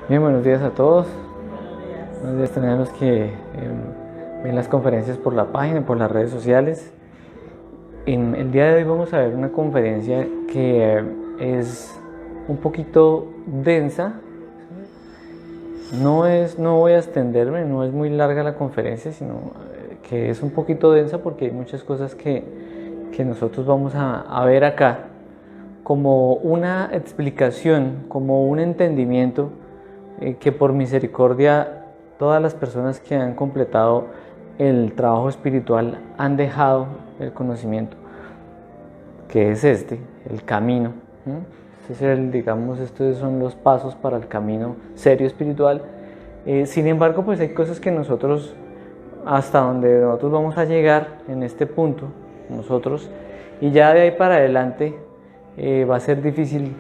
Bien, buenos días a todos. Buenos días también a los que ven las conferencias por la página, por las redes sociales. En el día de hoy vamos a ver una conferencia que es un poquito densa. No voy a extenderme, no es muy larga la conferencia, sino que es un poquito densa porque hay muchas cosas que nosotros vamos a ver acá como una explicación, como un entendimiento que por misericordia todas las personas que han completado el trabajo espiritual han dejado el conocimiento, que es el camino. Estos son los pasos para el camino serio espiritual. Sin embargo, pues hay cosas que nosotros, hasta donde nosotros vamos a llegar en este punto, y ya de ahí para adelante va a ser difícil,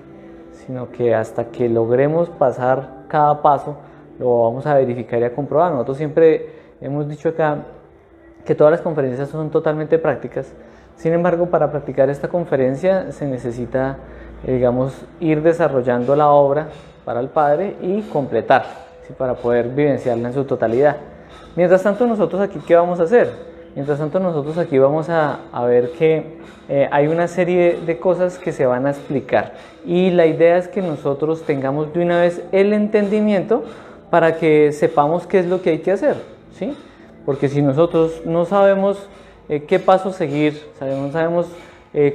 sino que hasta que logremos pasar cada paso, lo vamos a verificar y a comprobar. Nosotros siempre hemos dicho acá que todas las conferencias son totalmente prácticas. Sin embargo, para practicar esta conferencia se necesita, ir desarrollando la obra para el Padre y completar, ¿sí? Para poder vivenciarla en su totalidad. Mientras tanto, nosotros aquí, ¿qué vamos a hacer? Mientras tanto, nosotros aquí vamos a ver que hay una serie de cosas que se van a explicar. Y la idea es que nosotros tengamos de una vez el entendimiento para que sepamos qué es lo que hay que hacer, ¿sí? Porque si nosotros no sabemos qué paso seguir, no sabemos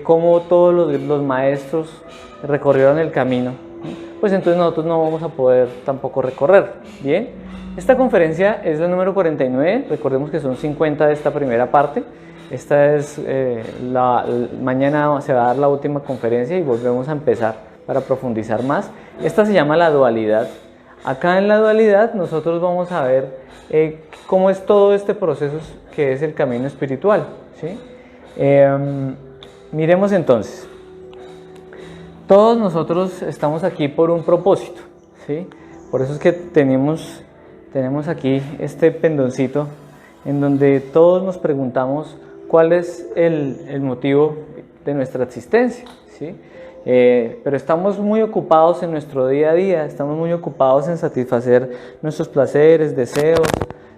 cómo todos los maestros recorrieron el camino, pues entonces nosotros no vamos a poder tampoco recorrer, ¿bien? Esta conferencia es la número 49, recordemos que son 50 de esta primera parte. Esta es mañana se va a dar la última conferencia y volvemos a empezar para profundizar más. Esta se llama la dualidad. Acá en la dualidad nosotros vamos a ver cómo es todo este proceso que es el camino espiritual, ¿sí? Miremos entonces. Todos nosotros estamos aquí por un propósito, ¿sí? Por eso es que tenemos aquí este pendoncito en donde todos nos preguntamos cuál es el motivo de nuestra existencia, ¿sí? Pero estamos muy ocupados en nuestro día a día, estamos muy ocupados en satisfacer nuestros placeres, deseos,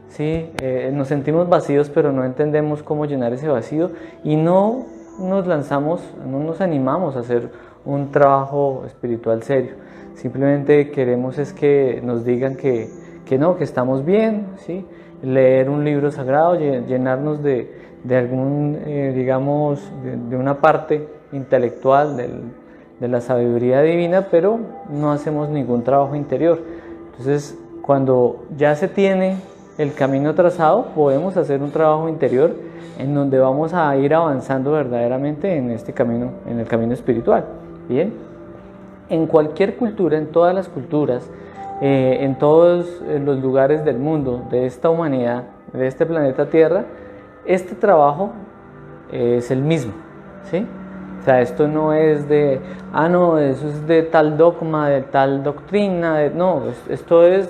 ¿sí? Nos sentimos vacíos, pero no entendemos cómo llenar ese vacío y no nos animamos a hacer un trabajo espiritual serio. Simplemente queremos es que nos digan que estamos bien, ¿sí? Leer un libro sagrado, llenarnos de algún, de una parte intelectual de la sabiduría divina, pero no hacemos ningún trabajo interior. Entonces, cuando ya se tiene el camino trazado, podemos hacer un trabajo interior en donde vamos a ir avanzando verdaderamente en este camino, en el camino espiritual. Bien, en cualquier cultura, en todas las culturas, en todos los lugares del mundo, de esta humanidad, de este planeta Tierra, este trabajo es el mismo, ¿sí? O sea, esto no es eso es de tal dogma, de tal doctrina, esto es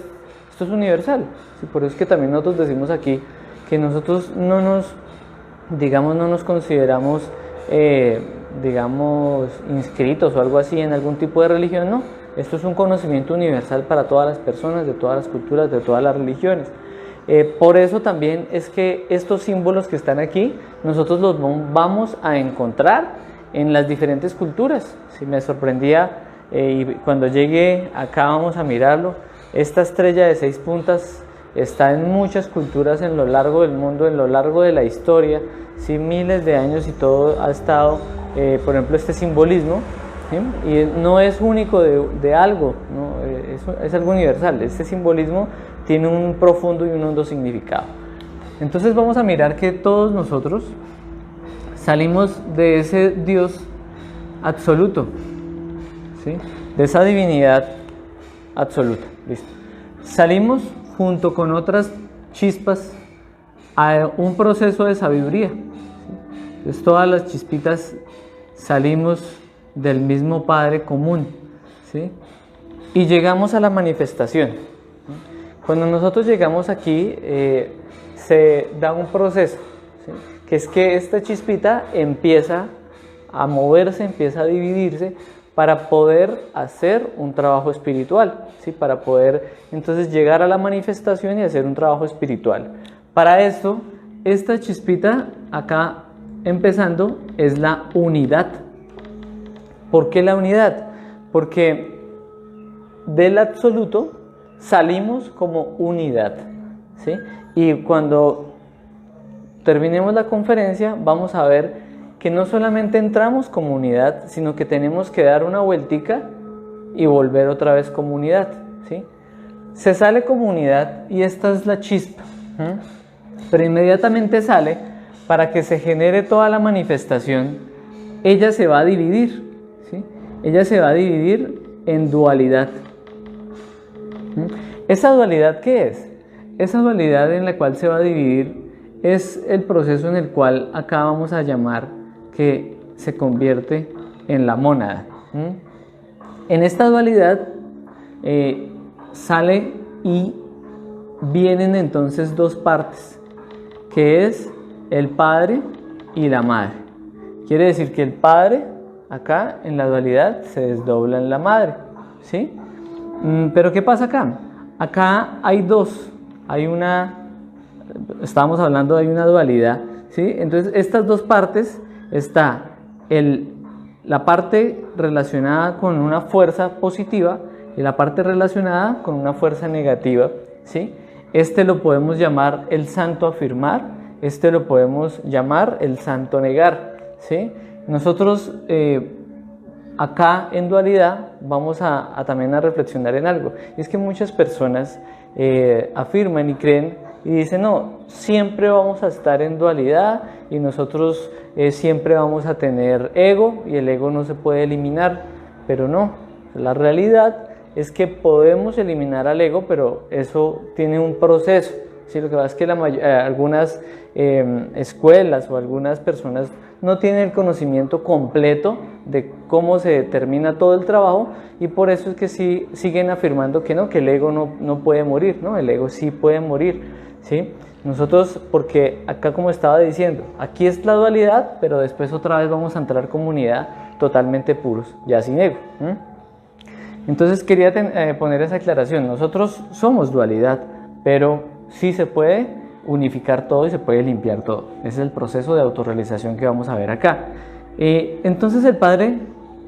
universal, ¿sí? Por eso es que también nosotros decimos aquí que nosotros no nos consideramos, inscritos o algo así en algún tipo de religión, no. Esto es un conocimiento universal para todas las personas, de todas las culturas, de todas las religiones. Por eso también es que estos símbolos que están aquí, nosotros los vamos a encontrar en las diferentes culturas. Si me sorprendía, y cuando llegué acá vamos a mirarlo, esta estrella de 6 puntas está en muchas culturas en lo largo del mundo, en lo largo de la historia, ¿sí? Miles de años y todo ha estado, por ejemplo, este simbolismo, ¿sí? Y no es único de algo, ¿no? Es algo universal. Este simbolismo tiene un profundo y un hondo significado. Entonces vamos a mirar que todos nosotros salimos de ese Dios absoluto, ¿sí? De esa divinidad absoluta. Listo. Salimos junto con otras chispas a un proceso de sabiduría, ¿sí? Entonces todas las chispitas salimos del mismo Padre común, ¿sí? Y llegamos a la manifestación. Cuando nosotros llegamos aquí, se da un proceso, ¿sí? Que es que esta chispita empieza a moverse, empieza a dividirse para poder hacer un trabajo espiritual, ¿sí? Para poder entonces llegar a la manifestación y hacer un trabajo espiritual. Para esto, esta chispita acá empezando es la unidad. ¿Por qué la unidad? Porque del absoluto salimos como unidad, ¿sí? Y cuando terminemos la conferencia vamos a ver que no solamente entramos como unidad, sino que tenemos que dar una vueltica y volver otra vez como unidad, ¿sí? Se sale como unidad y esta es la chispa, pero inmediatamente sale para que se genere toda la manifestación. Ella se va a dividir, ¿sí? Ella se va a dividir en dualidad. ¿Esa dualidad qué es? Esa dualidad en la cual se va a dividir es el proceso en el cual acá vamos a llamar que se convierte en la mónada. En esta dualidad sale y vienen entonces dos partes, que es el padre y la madre. Quiere decir que el padre acá en la dualidad se desdobla en la madre, ¿sí? Pero ¿qué pasa acá? Acá hay dos, estábamos hablando de una dualidad, ¿sí? Entonces estas dos partes está la parte relacionada con una fuerza positiva y la parte relacionada con una fuerza negativa, ¿sí? Este lo podemos llamar el santo afirmar, este lo podemos llamar el santo negar, ¿sí? Nosotros acá en dualidad vamos también a reflexionar en algo, y es que muchas personas afirman y creen y dicen, no, siempre vamos a estar en dualidad y nosotros siempre vamos a tener ego y el ego no se puede eliminar, pero no, la realidad es que podemos eliminar al ego, pero eso tiene un proceso, ¿sí? Lo que pasa es que algunas escuelas o algunas personas no tienen el conocimiento completo de cómo se determina todo el trabajo y por eso es que sí siguen afirmando que no, que el ego no puede morir, ¿no? El ego sí puede morir, ¿sí? Nosotros, porque acá como estaba diciendo, aquí es la dualidad, pero después otra vez vamos a entrar como unidad totalmente puros, ya sin ego. Entonces quería poner esa aclaración, nosotros somos dualidad, pero sí se puede unificar todo y se puede limpiar todo. Ese es el proceso de autorrealización que vamos a ver acá. Entonces el padre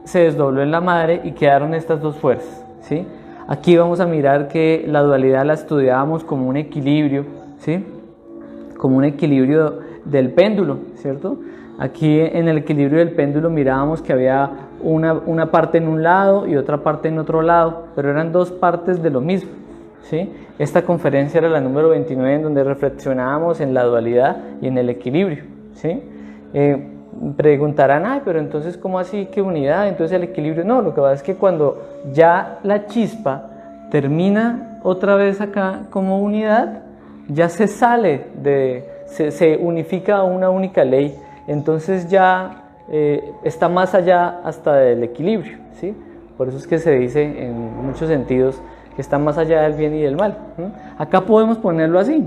se desdobló en la madre y quedaron estas dos fuerzas, ¿sí? Aquí vamos a mirar que la dualidad la estudiábamos como un equilibrio, ¿sí? Como un equilibrio del péndulo, ¿cierto? Aquí en el equilibrio del péndulo mirábamos que había una parte en un lado y otra parte en otro lado, pero eran dos partes de lo mismo, ¿sí? Esta conferencia era la número 29 en donde reflexionábamos en la dualidad y en el equilibrio, ¿sí? Preguntarán, pero entonces ¿cómo así que unidad? Entonces el equilibrio, no, lo que pasa es que cuando ya la chispa termina otra vez acá como unidad, ya se sale se unifica a una única ley, entonces ya está más allá hasta del equilibrio, ¿sí? Por eso es que se dice en muchos sentidos que está más allá del bien y del mal. Acá podemos ponerlo así,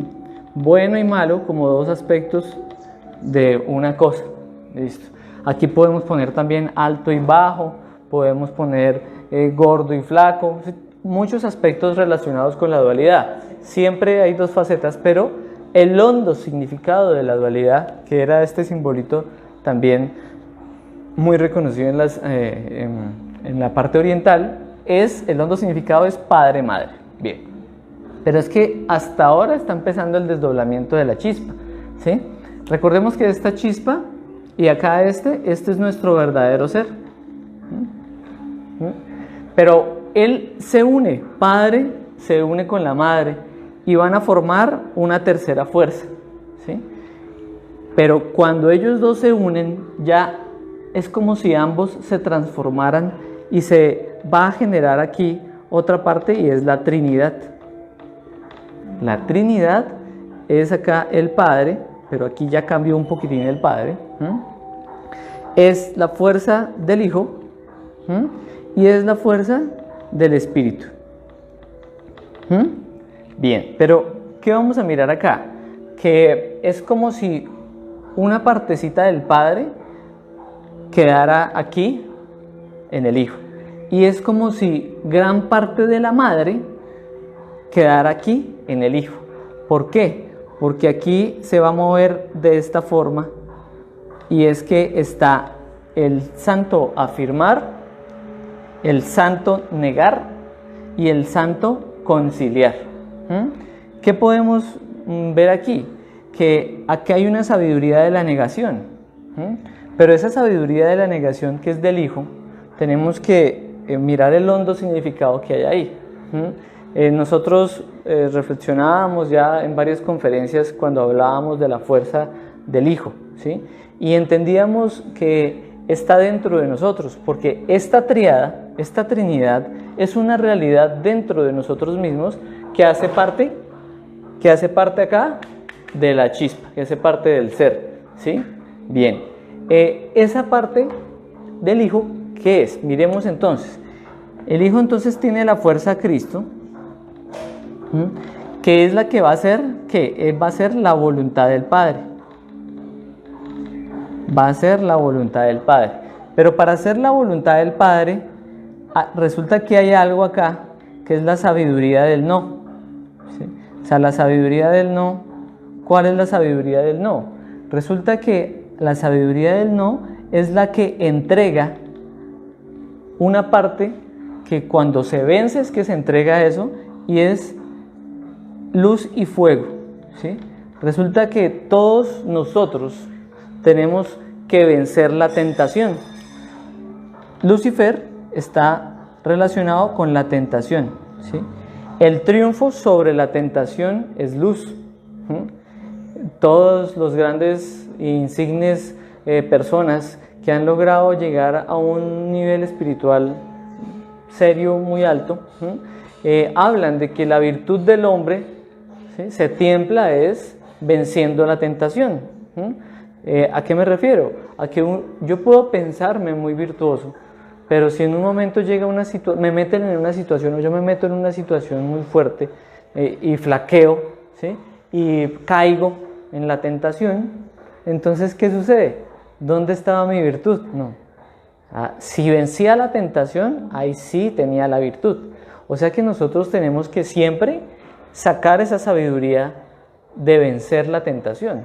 bueno y malo como dos aspectos de una cosa. Listo. Aquí podemos poner también alto y bajo, podemos poner gordo y flaco, muchos aspectos relacionados con la dualidad. Siempre hay dos facetas, pero el hondo significado de la dualidad, que era este simbolito también muy reconocido en la parte oriental, el hondo significado es padre-madre. Bien, pero es que hasta ahora está empezando el desdoblamiento de la chispa, ¿sí? Recordemos que esta chispa y acá este es nuestro verdadero ser. Pero él se une, padre se une con la madre y van a formar una tercera fuerza, ¿sí? Pero cuando ellos dos se unen, ya es como si ambos se transformaran y se va a generar aquí otra parte y es la Trinidad. La Trinidad es acá el Padre, pero aquí ya cambió un poquitín el Padre. Es la fuerza del Hijo y es la fuerza del Espíritu. Bien, pero ¿qué vamos a mirar acá? Que es como si una partecita del Padre quedara aquí en el Hijo, y es como si gran parte de la madre quedara aquí en el hijo. ¿Por qué? Porque aquí se va a mover de esta forma, y es que está el santo afirmar, el santo negar y el santo conciliar. ¿Qué podemos ver aquí? Que aquí hay una sabiduría de la negación, pero esa sabiduría de la negación que es del hijo, tenemos que mirar el hondo significado que hay ahí. Nosotros reflexionábamos ya en varias conferencias cuando hablábamos de la fuerza del hijo, ¿sí? Y entendíamos que está dentro de nosotros, porque esta triada, esta trinidad, es una realidad dentro de nosotros mismos que hace parte acá de la chispa, que hace parte del ser, ¿sí? Bien, esa parte del hijo, ¿qué es? Miremos entonces. El hijo entonces tiene la fuerza a Cristo, que es la que va a hacer, que va a ser la voluntad del Padre. Va a ser la voluntad del Padre. Pero para hacer la voluntad del Padre, resulta que hay algo acá, que es la sabiduría del no. ¿Sí? O sea, la sabiduría del no. ¿Cuál es la sabiduría del no? Resulta que la sabiduría del no es la que entrega una parte que cuando se vence es que se entrega eso, y es luz y fuego, ¿sí? Resulta que todos nosotros tenemos que vencer la tentación. Lucifer está relacionado con la tentación, ¿sí? El triunfo sobre la tentación es luz. Todos los grandes e insignes personas que han logrado llegar a un nivel espiritual serio muy alto, hablan de que la virtud del hombre, ¿sí?, se templa es venciendo la tentación. ¿A qué me refiero? A que yo puedo pensarme muy virtuoso, pero si en un momento llega una situación, me meten en una situación, o yo me meto en una situación muy fuerte y flaqueo, ¿sí?, y caigo en la tentación, entonces ¿qué sucede? ¿Dónde estaba mi virtud? No. Si vencía la tentación, ahí sí tenía la virtud. O sea que nosotros tenemos que siempre sacar esa sabiduría de vencer la tentación,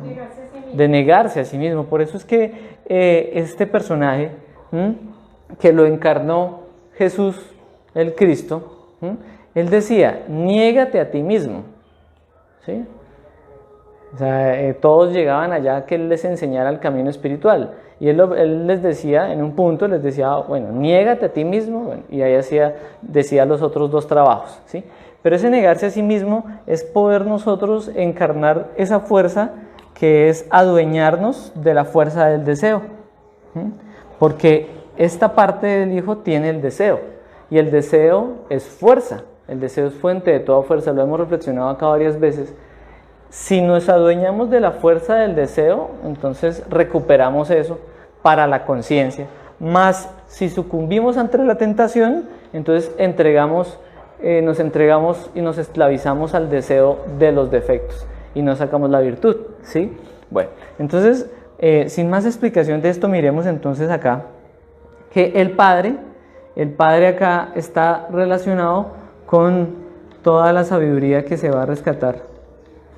de negarse a sí mismo. Por eso es que este personaje que lo encarnó Jesús, el Cristo, él decía, niégate a ti mismo, ¿sí? O sea, todos llegaban allá a que él les enseñara el camino espiritual, y él les decía, en un punto les decía, bueno, niégate a ti mismo, bueno, y ahí decía los otros dos trabajos, ¿sí? Pero ese negarse a sí mismo es poder nosotros encarnar esa fuerza que es adueñarnos de la fuerza del deseo, porque esta parte del hijo tiene el deseo, y el deseo es fuerza, el deseo es fuente de toda fuerza, lo hemos reflexionado acá varias veces. Si nos adueñamos de la fuerza del deseo, entonces recuperamos eso para la conciencia. Más si sucumbimos ante la tentación, entonces nos entregamos y nos esclavizamos al deseo de los defectos y no sacamos la virtud, ¿sí? Bueno, entonces, sin más explicación de esto, miremos entonces acá que el Padre acá está relacionado con toda la sabiduría que se va a rescatar,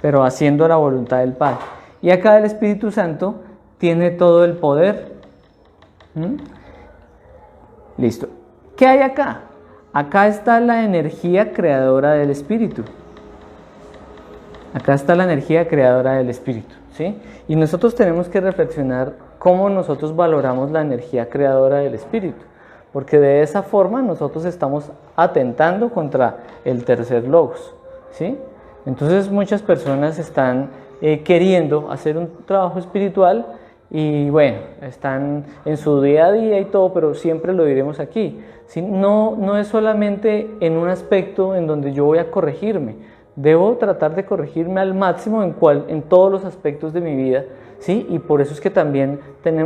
pero haciendo la voluntad del Padre. Y acá el Espíritu Santo tiene todo el poder. Listo. ¿Qué hay acá? Acá está la energía creadora del Espíritu. Acá está la energía creadora del Espíritu, ¿sí? Y nosotros tenemos que reflexionar cómo nosotros valoramos la energía creadora del Espíritu, porque de esa forma nosotros estamos atentando contra el tercer logos, ¿sí? Entonces muchas personas están queriendo hacer un trabajo espiritual y bueno, están en su día a día y todo, pero siempre lo diremos aquí, ¿sí? No es solamente en un aspecto en donde yo voy a corregirme, debo tratar de corregirme al máximo en todos los aspectos de mi vida, ¿sí? Y por eso es que también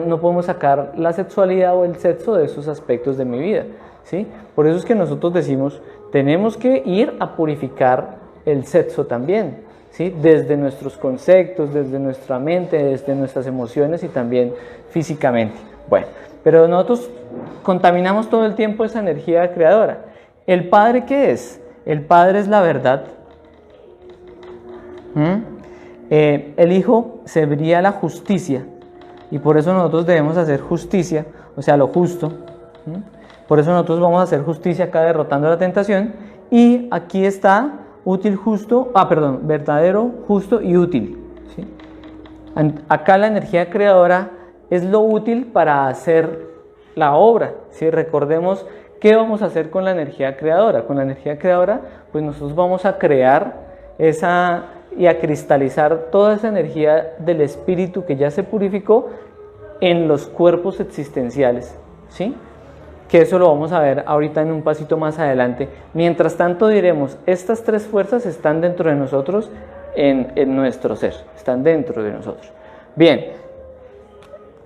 no podemos sacar la sexualidad o el sexo de esos aspectos de mi vida, ¿sí? Por eso es que nosotros decimos, tenemos que ir a purificar el sexo también, ¿sí? Desde nuestros conceptos, desde nuestra mente, desde nuestras emociones y también físicamente. Bueno, pero nosotros contaminamos todo el tiempo esa energía creadora. ¿El Padre qué es? El Padre es la verdad. El Hijo sería la justicia, y por eso nosotros debemos hacer justicia, o sea, lo justo. Por eso nosotros vamos a hacer justicia acá, derrotando la tentación. Y aquí está útil, justo, verdadero, justo y útil, ¿sí? Acá la energía creadora es lo útil para hacer la obra, ¿sí? Recordemos qué vamos a hacer con la energía creadora. Con la energía creadora, pues nosotros vamos a crear y a cristalizar toda esa energía del espíritu que ya se purificó en los cuerpos existenciales, ¿sí? Que eso lo vamos a ver ahorita en un pasito más adelante. Mientras tanto diremos, estas tres fuerzas están dentro de nosotros, en nuestro ser, están dentro de nosotros. Bien,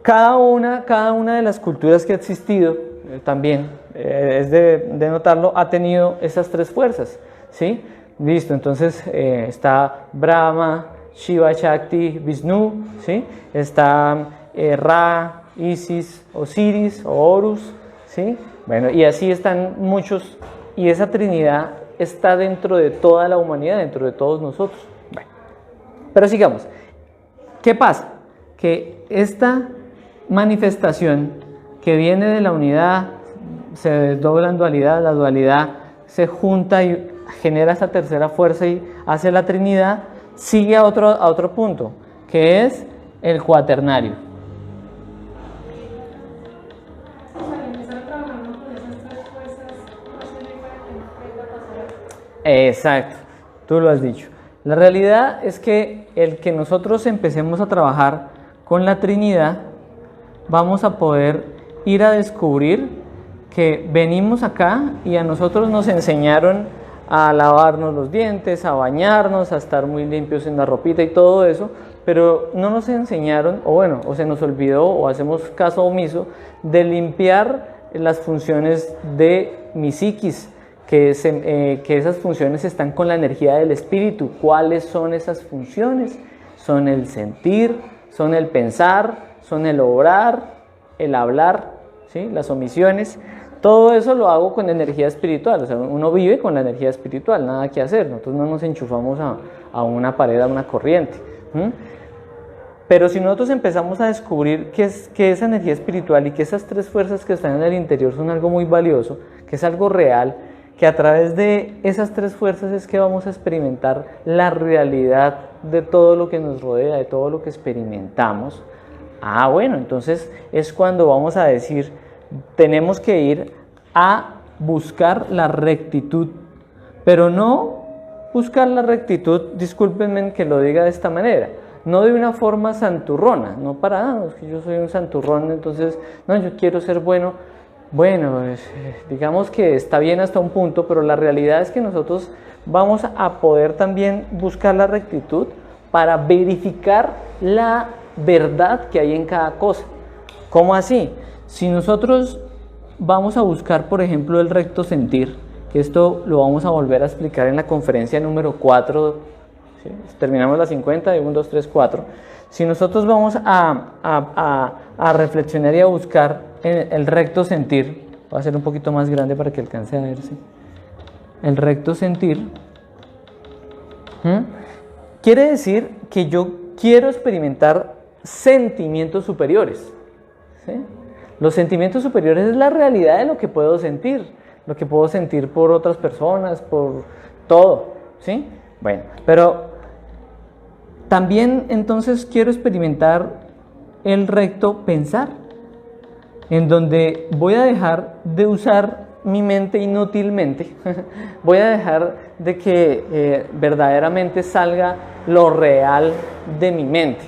cada una de las culturas que ha existido, también es de notarlo, ha tenido esas tres fuerzas, ¿sí? Listo, entonces está Brahma, Shiva, Shakti, Vishnu, ¿sí? Está Ra, Isis, Osiris o Horus, ¿sí? Bueno, y así están muchos, y esa Trinidad está dentro de toda la humanidad, dentro de todos nosotros. Bueno, pero sigamos. ¿Qué pasa? Que esta manifestación que viene de la unidad se desdobla en dualidad, la dualidad se junta y genera esa tercera fuerza y hace la Trinidad, sigue a otro punto, que es el cuaternario. Exacto, tú lo has dicho. La realidad es que el que nosotros empecemos a trabajar con la Trinidad, vamos a poder ir a descubrir que venimos acá y a nosotros nos enseñaron a lavarnos los dientes, a bañarnos, a estar muy limpios en la ropita y todo eso, pero no nos enseñaron, o se nos olvidó, o hacemos caso omiso, de limpiar las funciones de mi psiquis, que esas funciones están con la energía del espíritu. ¿Cuáles son esas funciones? Son el sentir, son el pensar, son el obrar, el hablar, ¿sí? Las omisiones. Todo eso lo hago con energía espiritual, o sea, uno vive con la energía espiritual, nada que hacer, nosotros no nos enchufamos a una pared, a una corriente. Pero si nosotros empezamos a descubrir que esa energía espiritual y que esas tres fuerzas que están en el interior son algo muy valioso, que es algo real, que a través de esas tres fuerzas es que vamos a experimentar la realidad de todo lo que nos rodea, de todo lo que experimentamos. Bueno, entonces es cuando vamos a decir, tenemos que ir a buscar la rectitud, pero no buscar la rectitud, discúlpenme que lo diga de esta manera, no de una forma santurrona, no para, que yo soy un santurrón, entonces, no, yo quiero ser bueno. Bueno, digamos que está bien hasta un punto, pero la realidad es que nosotros vamos a poder también buscar la rectitud para verificar la verdad que hay en cada cosa. ¿Cómo así? Si nosotros vamos a buscar, por ejemplo, el recto sentir, que esto lo vamos a volver a explicar en la conferencia número 4, ¿sí? Terminamos la 50 de 1, 2, 3, 4. Si nosotros vamos a reflexionar y a buscar el recto sentir, voy a hacer un poquito más grande para que alcance a verse, el recto sentir, quiere decir que yo quiero experimentar sentimientos superiores, ¿sí? Los sentimientos superiores es la realidad de lo que puedo sentir por otras personas, por todo, ¿sí? Bueno, pero también entonces quiero experimentar el recto pensar, en donde voy a dejar de usar mi mente inútilmente, voy a dejar de que verdaderamente salga lo real de mi mente.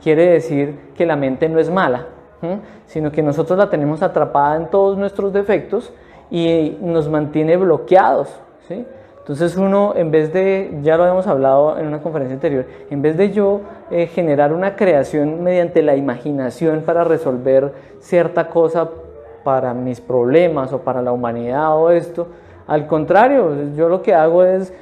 Quiere decir que la mente no es mala, sino que nosotros la tenemos atrapada en todos nuestros defectos y nos mantiene bloqueados, ¿sí? Entonces uno, en vez de, ya lo habíamos hablado en una conferencia anterior, en vez de yo generar una creación mediante la imaginación para resolver cierta cosa para mis problemas o para la humanidad o esto, Al contrario, yo lo que hago es,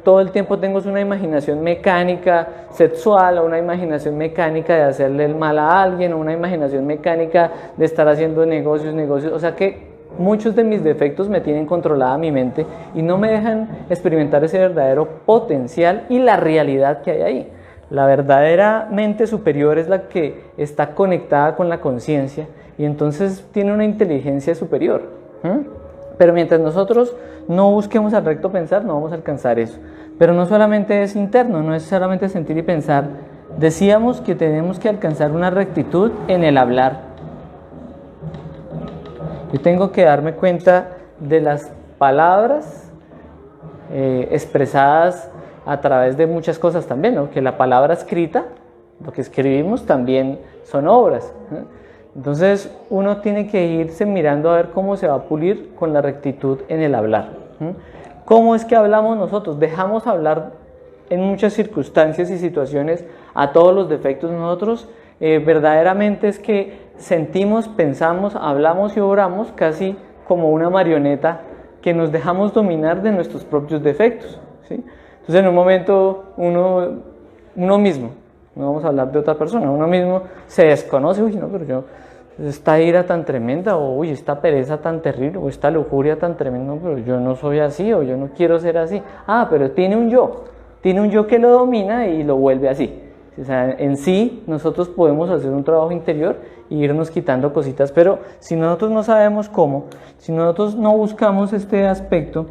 todo el tiempo tengo una imaginación mecánica sexual, o una imaginación mecánica de hacerle el mal a alguien, o una imaginación mecánica de estar haciendo negocios, o sea que muchos de mis defectos me tienen controlada mi mente y no me dejan experimentar ese verdadero potencial y la realidad que hay ahí. La verdadera mente superior es la que está conectada con la conciencia y entonces tiene una inteligencia superior. Pero mientras nosotros no busquemos al recto pensar, no vamos a alcanzar eso. Pero no solamente es interno, no es solamente sentir y pensar. Decíamos que tenemos que alcanzar una rectitud en el hablar. Yo tengo que darme cuenta de las palabras expresadas a través de muchas cosas también, ¿no? Que la palabra escrita, lo que escribimos también son obras, ¿no? Entonces uno tiene que irse mirando a ver cómo se va a pulir con la rectitud en el hablar. ¿Cómo es que hablamos nosotros? Dejamos hablar en muchas circunstancias y situaciones a todos los defectos de nosotros. Verdaderamente es que sentimos, pensamos, hablamos y obramos casi como una marioneta que nos dejamos dominar de nuestros propios defectos, ¿sí? Entonces en un momento uno mismo, no vamos a hablar de otra persona, uno mismo se desconoce, uy, no, pero yo, esta ira tan tremenda, o uy, esta pereza tan terrible, o esta lujuria tan tremenda, no, pero yo no soy así, o yo no quiero ser así. Pero tiene un yo que lo domina y lo vuelve así. O sea, en sí nosotros podemos hacer un trabajo interior e irnos quitando cositas, pero si nosotros no sabemos cómo, si nosotros no buscamos este aspecto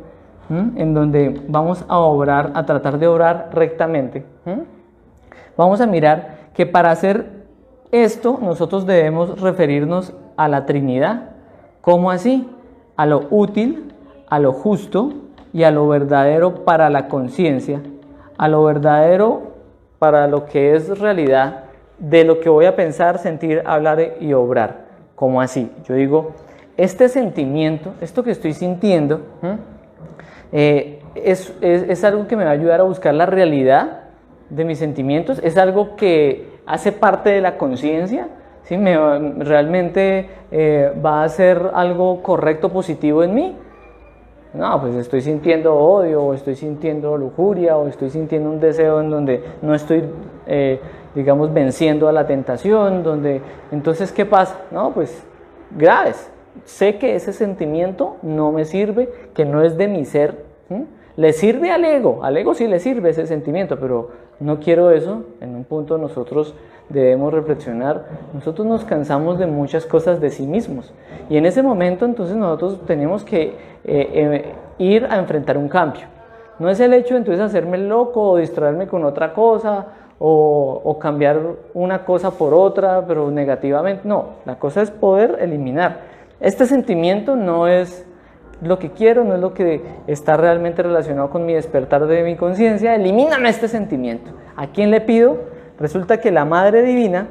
en donde vamos a obrar, a tratar de obrar rectamente, vamos a mirar que para hacer esto nosotros debemos referirnos a la Trinidad. ¿Cómo así? A lo útil, a lo justo y a lo verdadero para la conciencia, a lo verdadero para lo que es realidad de lo que voy a pensar, sentir, hablar y obrar. ¿Cómo así? Yo digo, este sentimiento, esto que estoy sintiendo, es algo que me va a ayudar a buscar la realidad de mis sentimientos, es algo que hace parte de la conciencia, ¿sí? Realmente va a ser algo correcto, positivo en mí. No, pues estoy sintiendo odio, o estoy sintiendo lujuria, o estoy sintiendo un deseo en donde no estoy, digamos, venciendo a la tentación, entonces, ¿qué pasa? No, pues graves. Sé que ese sentimiento no me sirve, que no es de mi ser. Le sirve al ego sí le sirve ese sentimiento, pero no quiero eso. En un punto nosotros debemos reflexionar, nosotros nos cansamos de muchas cosas de sí mismos, y en ese momento entonces nosotros tenemos que ir a enfrentar un cambio. No es el hecho entonces hacerme loco o distraerme con otra cosa o cambiar una cosa por otra, pero negativamente. No, la cosa es poder eliminar. Este sentimiento no es lo que quiero, no es lo que está realmente relacionado con mi despertar de mi conciencia. Elimíname este sentimiento. ¿A quién le pido? Resulta que la Madre Divina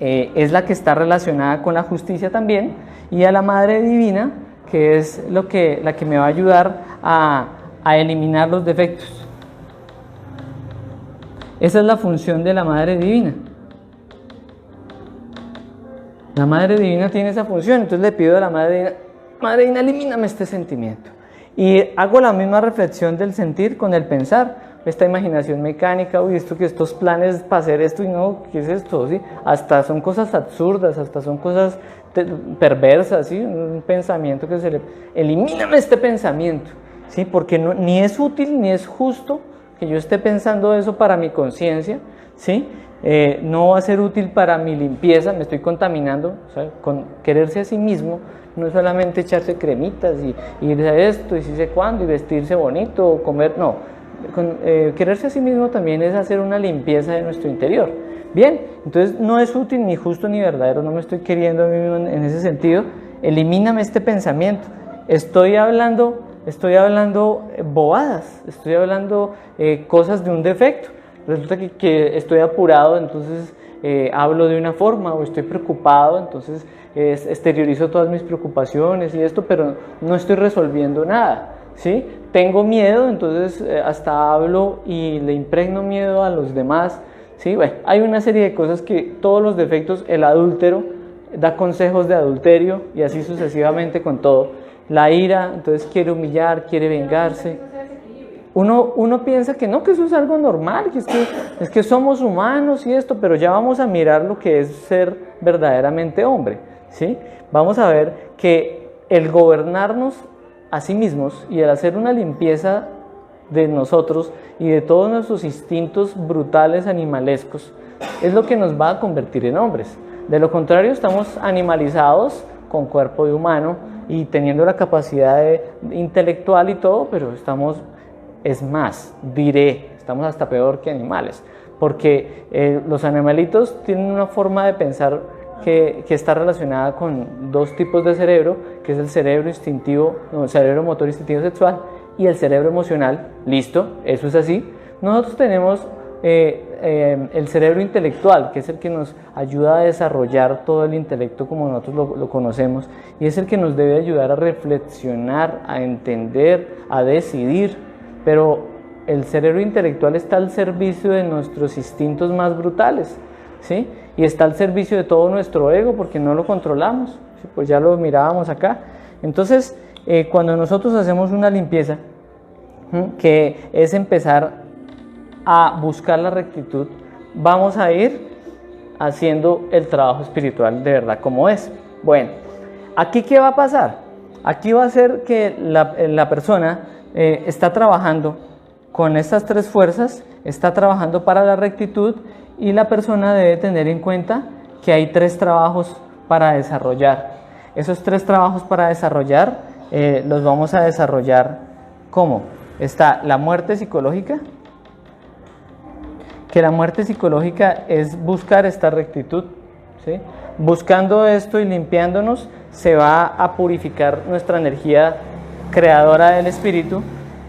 es la que está relacionada con la justicia también, y a la Madre Divina, que es la que me va a ayudar a eliminar los defectos. Esa es la función de la Madre Divina. La Madre Divina tiene esa función, entonces le pido a la Madre Divina, Madre Divina, elimíname este sentimiento. Y hago la misma reflexión del sentir con el pensar. Esta imaginación mecánica, uy, estos planes para hacer esto, y no, ¿qué es esto? ¿Sí? Hasta son cosas absurdas, hasta son cosas perversas, ¿sí? Un pensamiento que se le... Elimíname este pensamiento, ¿sí? Porque ni es útil ni es justo que yo esté pensando eso para mi conciencia, ¿sí? No va a ser útil para mi limpieza, me estoy contaminando. O sea, con quererse a sí mismo no es solamente echarse cremitas y irse a esto y si sé cuándo y vestirse bonito o comer, no. Quererse a sí mismo también es hacer una limpieza de nuestro interior. Bien, entonces no es útil ni justo ni verdadero, no me estoy queriendo a mí mismo en ese sentido. Elimíname este pensamiento. Estoy hablando bobadas, estoy hablando cosas de un defecto. Resulta que estoy apurado, entonces hablo de una forma, o estoy preocupado, entonces exteriorizo todas mis preocupaciones y esto, pero no estoy resolviendo nada, ¿sí? Tengo miedo, entonces hasta hablo y le impregno miedo a los demás, ¿sí? Bueno, hay una serie de cosas que todos los defectos, el adúltero da consejos de adulterio y así sucesivamente con todo. la ira, entonces quiere humillar, quiere vengarse. Uno piensa que no, que eso es algo normal, que es que somos humanos y esto, pero ya vamos a mirar lo que es ser verdaderamente hombre, ¿sí? Vamos a ver que el gobernarnos a sí mismos y el hacer una limpieza de nosotros y de todos nuestros instintos brutales animalescos es lo que nos va a convertir en hombres. De lo contrario, estamos animalizados con cuerpo de humano y teniendo la capacidad intelectual y todo, pero estamos, es más, estamos hasta peor que animales, porque los animalitos tienen una forma de pensar que está relacionada con dos tipos de cerebro, que es el cerebro instintivo, no, el cerebro motor instintivo sexual y el cerebro emocional. Listo, eso es así. Nosotros tenemos el cerebro intelectual, que es el que nos ayuda a desarrollar todo el intelecto como nosotros lo conocemos, y es el que nos debe ayudar a reflexionar, a entender, a decidir, pero el cerebro intelectual está al servicio de nuestros instintos más brutales, ¿sí? Y está al servicio de todo nuestro ego porque no lo controlamos, ¿sí? Pues ya lo mirábamos acá. Entonces, cuando nosotros hacemos una limpieza, que es empezar a buscar la rectitud, vamos a ir haciendo el trabajo espiritual de verdad como es. Bueno, ¿aquí qué va a pasar? Aquí va a ser que la persona está trabajando con estas tres fuerzas, está trabajando para la rectitud, y la persona debe tener en cuenta que hay tres trabajos para desarrollar. Esos tres trabajos para desarrollar los vamos a desarrollar ¿cómo? Está la muerte psicológica, que la muerte psicológica es buscar esta rectitud, ¿sí? Buscando esto y limpiándonos se va a purificar nuestra energía creadora del espíritu,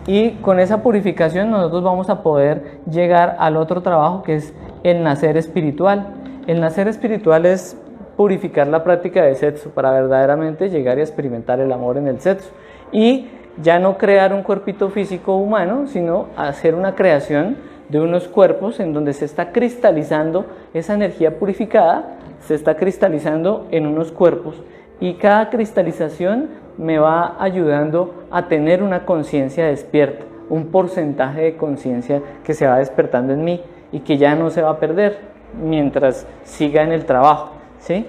y con esa purificación nosotros vamos a poder llegar al otro trabajo, que es el nacer espiritual. El nacer espiritual es purificar la práctica de sexo para verdaderamente llegar y experimentar el amor en el sexo, y ya no crear un cuerpito físico humano, sino hacer una creación de unos cuerpos en donde se está cristalizando esa energía purificada, se está cristalizando en unos cuerpos, y cada cristalización me va ayudando a tener una conciencia despierta, un porcentaje de conciencia que se va despertando en mí y que ya no se va a perder mientras siga en el trabajo, ¿sí?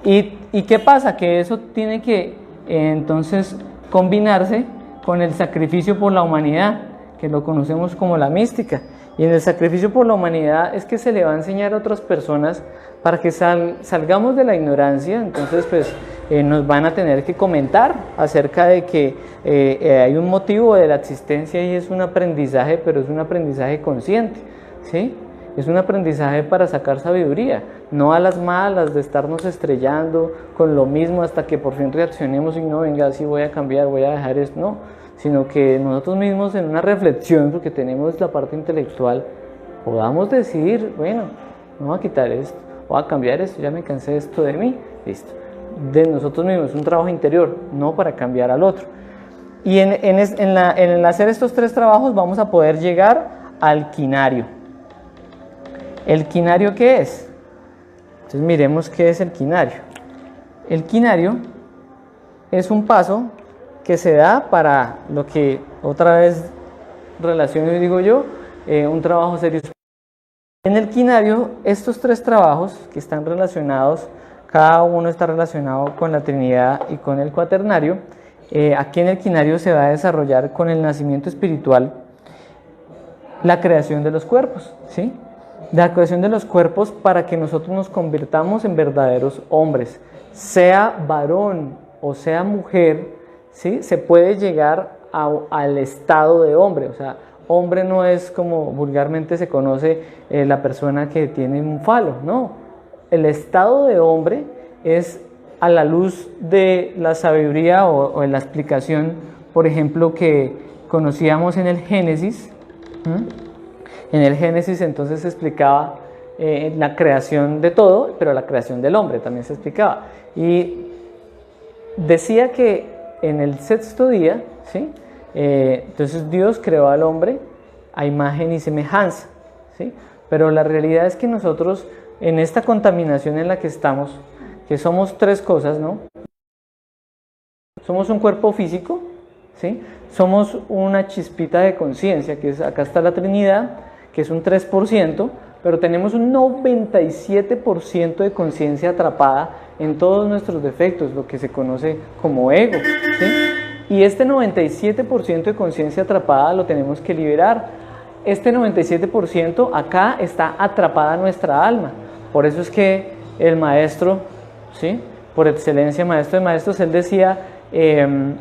¿Y qué pasa? Que eso tiene que entonces combinarse con el sacrificio por la humanidad, que lo conocemos como la mística. Y en el sacrificio por la humanidad es que se le va a enseñar a otras personas para que salgamos de la ignorancia. Entonces pues nos van a tener que comentar acerca de que hay un motivo de la existencia y es un aprendizaje, pero es un aprendizaje consciente, ¿sí? Es un aprendizaje para sacar sabiduría, no a las malas de estarnos estrellando con lo mismo hasta que por fin reaccionemos y no, venga, sí voy a cambiar, voy a dejar esto, no, sino que nosotros mismos en una reflexión, porque tenemos la parte intelectual, podamos decidir, bueno, no voy a quitar esto, voy a cambiar esto, ya me cansé de esto de mí, listo. De nosotros mismos, es un trabajo interior, no para cambiar al otro. Y en el hacer estos tres trabajos vamos a poder llegar al quinario. ¿El quinario qué es? Entonces miremos qué es el quinario. El quinario es un paso que se da para lo que otra vez relaciono y digo yo, un trabajo serio. En el quinario, estos tres trabajos que están relacionados, cada uno está relacionado con la Trinidad y con el Cuaternario. Aquí en el quinario se va a desarrollar con el nacimiento espiritual la creación de los cuerpos, ¿sí? La creación de los cuerpos para que nosotros nos convirtamos en verdaderos hombres, sea varón o sea mujer, ¿sí? Se puede llegar al estado de hombre. O sea, hombre no es como vulgarmente se conoce la persona que tiene un falo, no. El estado de hombre es a la luz de la sabiduría o en la explicación, por ejemplo, que conocíamos en el Génesis. En el Génesis entonces se explicaba la creación de todo, pero la creación del hombre también se explicaba. Y decía que en el sexto día, ¿sí? Entonces Dios creó al hombre a imagen y semejanza, ¿sí? Pero la realidad es que nosotros en esta contaminación en la que estamos, que somos tres cosas, ¿no? somos un cuerpo físico, ¿sí? Somos una chispita de conciencia, que es, acá está la Trinidad, que es un 3%, pero tenemos un 97% de conciencia atrapada en todos nuestros defectos, lo que se conoce como ego, ¿sí? Y este 97% de conciencia atrapada lo tenemos que liberar. Este 97% acá está atrapada nuestra alma. Por eso es que el maestro, ¿sí?, por excelencia, maestro de maestros, él decía, en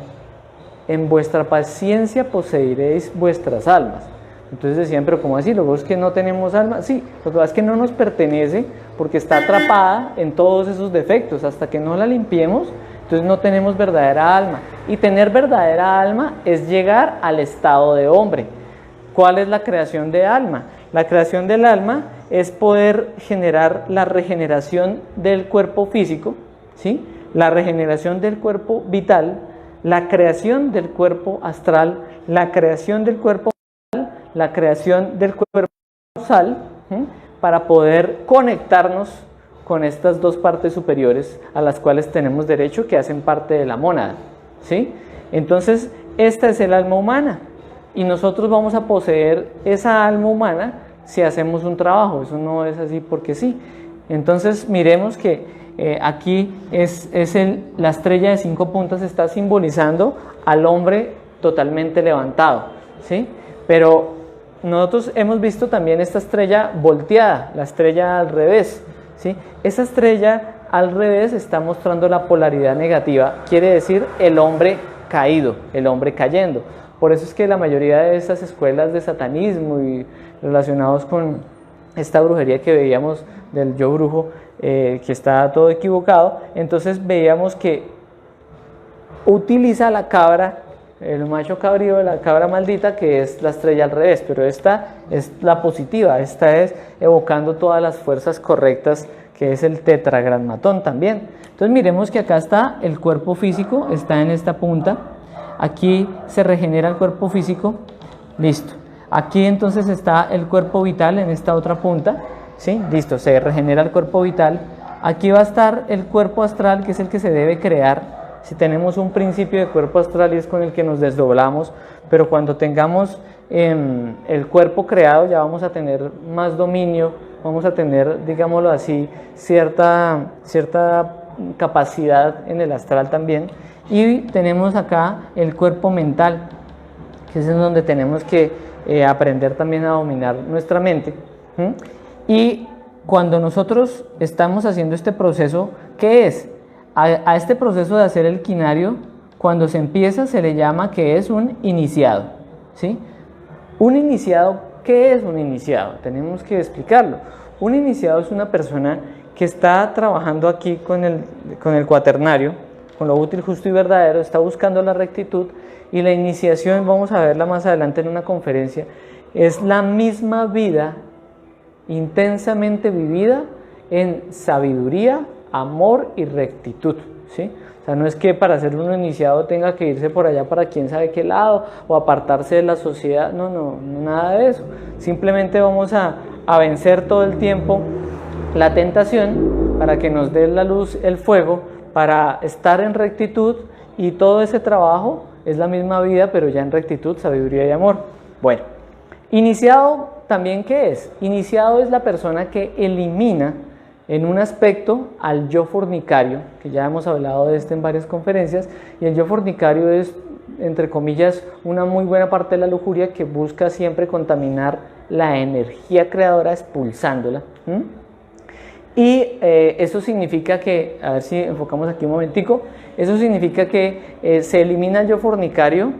vuestra paciencia poseeréis vuestras almas. Entonces decían, pero ¿cómo así? ¿Luego es que no tenemos alma? Sí, lo que pasa es que no nos pertenece porque está atrapada en todos esos defectos. Hasta que no la limpiemos, entonces no tenemos verdadera alma. Y tener verdadera alma es llegar al estado de hombre. ¿Cuál es la creación de alma? La creación del alma es poder generar la regeneración del cuerpo físico, ¿sí?, la regeneración del cuerpo vital, la creación del cuerpo astral, la creación del cuerpo mental, la creación del cuerpo causal, para poder conectarnos con estas dos partes superiores a las cuales tenemos derecho, que hacen parte de la mónada, ¿sí? Entonces, esta es el alma humana y nosotros vamos a poseer esa alma humana si hacemos un trabajo. Eso no es así porque sí. Entonces, miremos que aquí la estrella de 5 puntas está simbolizando al hombre totalmente levantado, ¿sí? Pero nosotros hemos visto también esta estrella volteada, la estrella al revés, ¿sí? Esa estrella al revés está mostrando la polaridad negativa, quiere decir el hombre caído, el hombre cayendo. Por eso es que la mayoría de estas escuelas de satanismo y relacionados con esta brujería que veíamos del yo brujo, que está todo equivocado, entonces veíamos que utiliza la cabra, el macho cabrío de la cabra maldita, que es la estrella al revés, pero esta es la positiva, esta es evocando todas las fuerzas correctas, que es el tetragrammatón también. Entonces miremos que acá está el cuerpo físico, está en esta punta, aquí se regenera el cuerpo físico, listo. Aquí entonces está el cuerpo vital en esta otra punta, ¿sí? Listo, se regenera el cuerpo vital. Aquí va a estar el cuerpo astral, que es el que se debe crear. Si tenemos un principio de cuerpo astral y es con el que nos desdoblamos, pero cuando tengamos el cuerpo creado ya vamos a tener más dominio, vamos a tener, digámoslo así, cierta capacidad en el astral también. Y tenemos acá el cuerpo mental, que es en donde tenemos que aprender también a dominar nuestra mente. Y cuando nosotros estamos haciendo este proceso, ¿qué es? A este proceso de hacer el quinario, cuando se empieza se le llama que es un iniciado, ¿sí? Un iniciado, ¿qué es un iniciado? Tenemos que explicarlo. Un iniciado es una persona que está trabajando aquí con el cuaternario, con lo útil, justo y verdadero, está buscando la rectitud, y la iniciación, vamos a verla más adelante en una conferencia, es la misma vida intensamente vivida en sabiduría, amor y rectitud, ¿sí? O sea, no es que para ser un iniciado tenga que irse por allá para quién sabe qué lado o apartarse de la sociedad, no, nada de eso. Simplemente vamos a vencer todo el tiempo la tentación para que nos dé la luz el fuego, para estar en rectitud, y todo ese trabajo es la misma vida, pero ya en rectitud, sabiduría y amor. Bueno, iniciado también, ¿qué es? Iniciado es la persona que elimina en un aspecto al yo fornicario, que ya hemos hablado de este en varias conferencias, y el yo fornicario es, entre comillas, una muy buena parte de la lujuria que busca siempre contaminar la energía creadora expulsándola. Y eso significa que, a ver si enfocamos aquí un momentico, eso significa que se elimina el yo fornicario,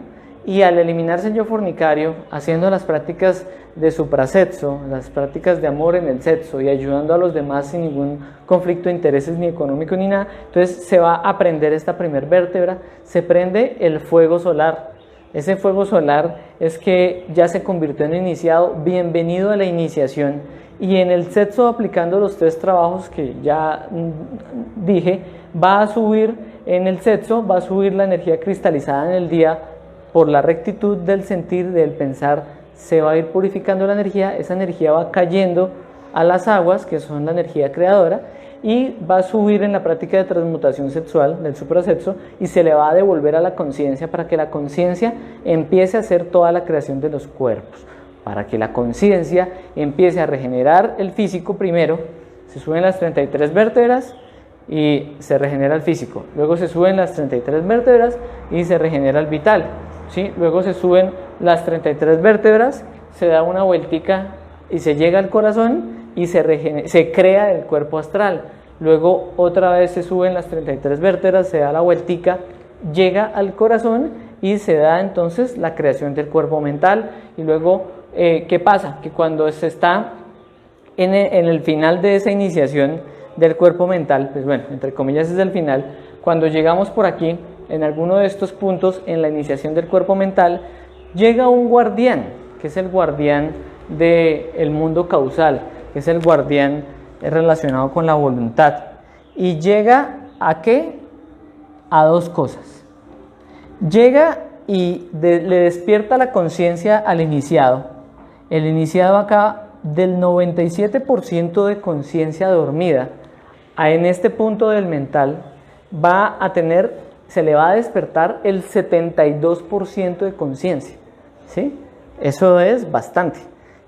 y al eliminarse el yo fornicario, haciendo las prácticas de suprasexo, las prácticas de amor en el sexo y ayudando a los demás sin ningún conflicto de intereses ni económico ni nada, entonces se va a prender esta primer vértebra, se prende el fuego solar. Ese fuego solar es que ya se convirtió en iniciado, bienvenido a la iniciación. Y en el sexo, aplicando los 3 trabajos que ya dije, va a subir en el sexo, va a subir la energía cristalizada en el día por la rectitud del sentir, del pensar, se va a ir purificando la energía, esa energía va cayendo a las aguas, que son la energía creadora, y va a subir en la práctica de transmutación sexual del suprasexo y se le va a devolver a la conciencia para que la conciencia empiece a hacer toda la creación de los cuerpos. Para que la conciencia empiece a regenerar el físico primero, se suben las 33 vértebras y se regenera el físico. Luego se suben las 33 vértebras y se regenera el vital, ¿sí? Luego se suben las 33 vértebras, se da una vueltica y se llega al corazón y se crea el cuerpo astral. Luego otra vez se suben las 33 vértebras, se da la vueltica, llega al corazón y se da entonces la creación del cuerpo mental. Y luego, ¿qué pasa? Que cuando se está en el final de esa iniciación del cuerpo mental, pues bueno, entre comillas es el final, cuando llegamos por aquí, en alguno de estos puntos, en la iniciación del cuerpo mental, llega un guardián, que es el guardián del mundo causal, que es el guardián relacionado con la voluntad. Y llega ¿a qué? A dos cosas. Llega y le despierta la conciencia al iniciado. El iniciado acá, del 97% de conciencia dormida, en este punto del mental, se le va a despertar el 72% de conciencia, ¿sí? Eso es bastante.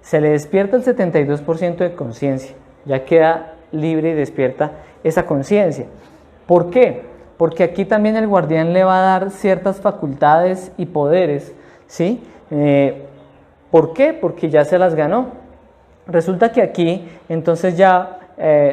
Se le despierta el 72% de conciencia, ya queda libre y despierta esa conciencia. ¿Por qué? Porque aquí también el guardián le va a dar ciertas facultades y poderes, ¿sí? ¿Por qué? Porque ya se las ganó. Resulta que aquí, entonces ya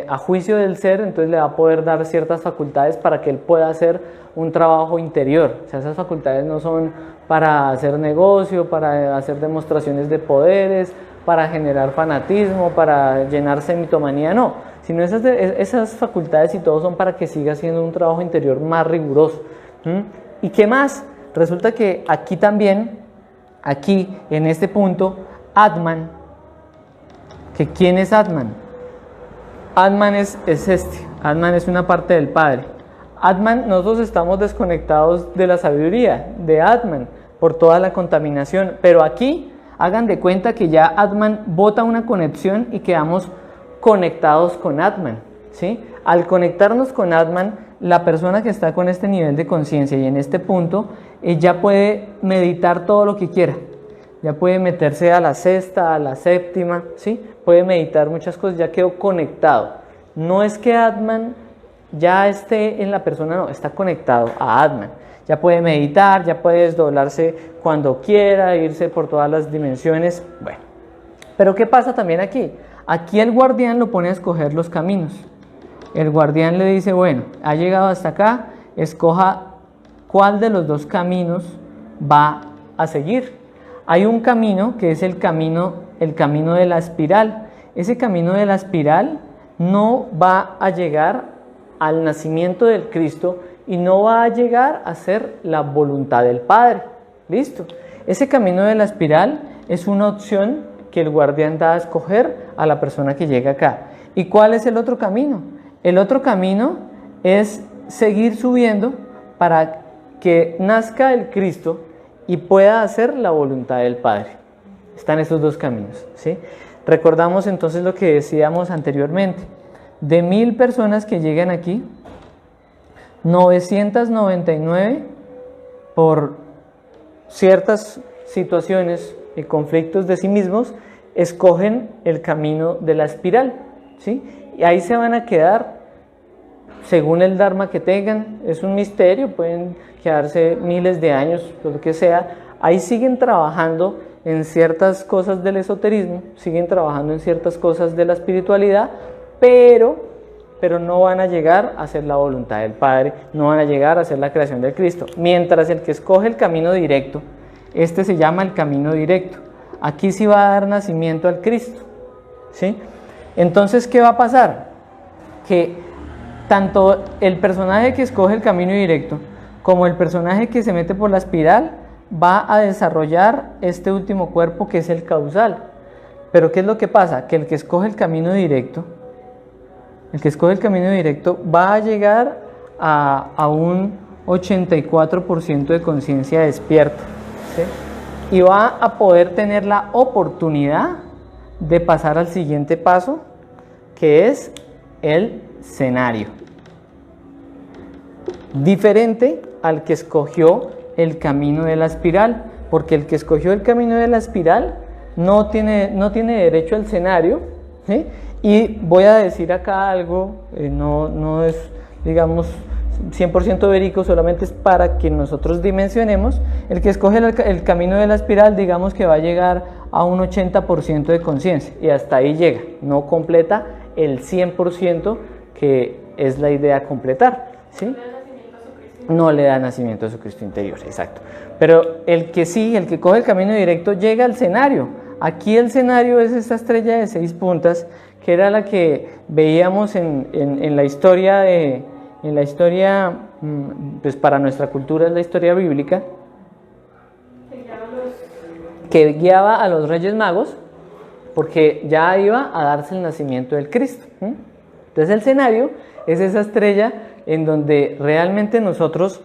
a juicio del ser, entonces le va a poder dar ciertas facultades para que él pueda hacer un trabajo interior. O sea, esas facultades no son para hacer negocio, para hacer demostraciones de poderes, para generar fanatismo, para llenarse de mitomanía, no. Sino esas facultades y todo son para que siga haciendo un trabajo interior más riguroso. ¿Y qué más? Resulta que aquí también, aquí en este punto, Atman, que ¿quién es Atman? Atman es Atman es una parte del Padre. Atman, nosotros estamos desconectados de la sabiduría, de Atman, por toda la contaminación, pero aquí hagan de cuenta que ya Atman bota una conexión y quedamos conectados con Atman, ¿sí? Al conectarnos con Atman, la persona que está con este nivel de conciencia y en este punto, ya puede meditar todo lo que quiera. Ya puede meterse a la sexta, a la séptima, ¿sí? Puede meditar muchas cosas, ya quedó conectado. No es que Atman ya esté en la persona, no, está conectado a Atman. Ya puede meditar, ya puede desdoblarse cuando quiera, irse por todas las dimensiones. Bueno, pero ¿qué pasa también aquí? Aquí el guardián lo pone a escoger los caminos. El guardián le dice, bueno, ha llegado hasta acá, escoja cuál de los dos caminos va a seguir. Hay un camino que es el camino de la espiral. Ese camino de la espiral no va a llegar al nacimiento del Cristo y no va a llegar a ser la voluntad del Padre. ¿Listo? Ese camino de la espiral es una opción que el guardián da a escoger a la persona que llega acá. ¿Y cuál es el otro camino? El otro camino es seguir subiendo para que nazca el Cristo y pueda hacer la voluntad del Padre. Están estos dos caminos, ¿sí? Recordamos entonces lo que decíamos anteriormente. De 1000 personas que llegan aquí, 999 por ciertas situaciones y conflictos de sí mismos escogen el camino de la espiral, ¿sí? Y ahí se van a quedar según el dharma que tengan. Es un misterio, pueden quedarse miles de años, lo que sea. Ahí siguen trabajando en ciertas cosas del esoterismo, siguen trabajando en ciertas cosas de la espiritualidad, pero no van a llegar a hacer la voluntad del Padre, no van a llegar a hacer la creación del Cristo. Mientras el que escoge el camino directo, este se llama el camino directo. Aquí sí va a dar nacimiento al Cristo, ¿sí? Entonces, ¿qué va a pasar? Que tanto el personaje que escoge el camino directo como el personaje que se mete por la espiral va a desarrollar este último cuerpo que es el causal. Pero ¿qué es lo que pasa? Que el que escoge el camino directo, va a llegar a un 84% de conciencia despierta, ¿sí? Y va a poder tener la oportunidad de pasar al siguiente paso, que es el cenario. Diferente al que escogió el camino de la espiral, porque el que escogió el camino de la espiral no tiene derecho al cenario, ¿sí? Y voy a decir acá algo, no es, digamos, 100% verídico, solamente es para que nosotros dimensionemos. El que escoge el camino de la espiral, digamos que va a llegar a un 80% de conciencia, y hasta ahí llega, no completa el 100% que es la idea completar, ¿sí? No le da nacimiento a su Cristo interior, exacto. Pero el que sí, el que coge el camino directo, llega al cenario. Aquí el cenario es esta estrella de 6 puntas, que era la que veíamos en la historia pues para nuestra cultura es la historia bíblica, que guiaba a los Reyes Magos, porque ya iba a darse el nacimiento del Cristo. Entonces el cenario es esa estrella en donde realmente nosotros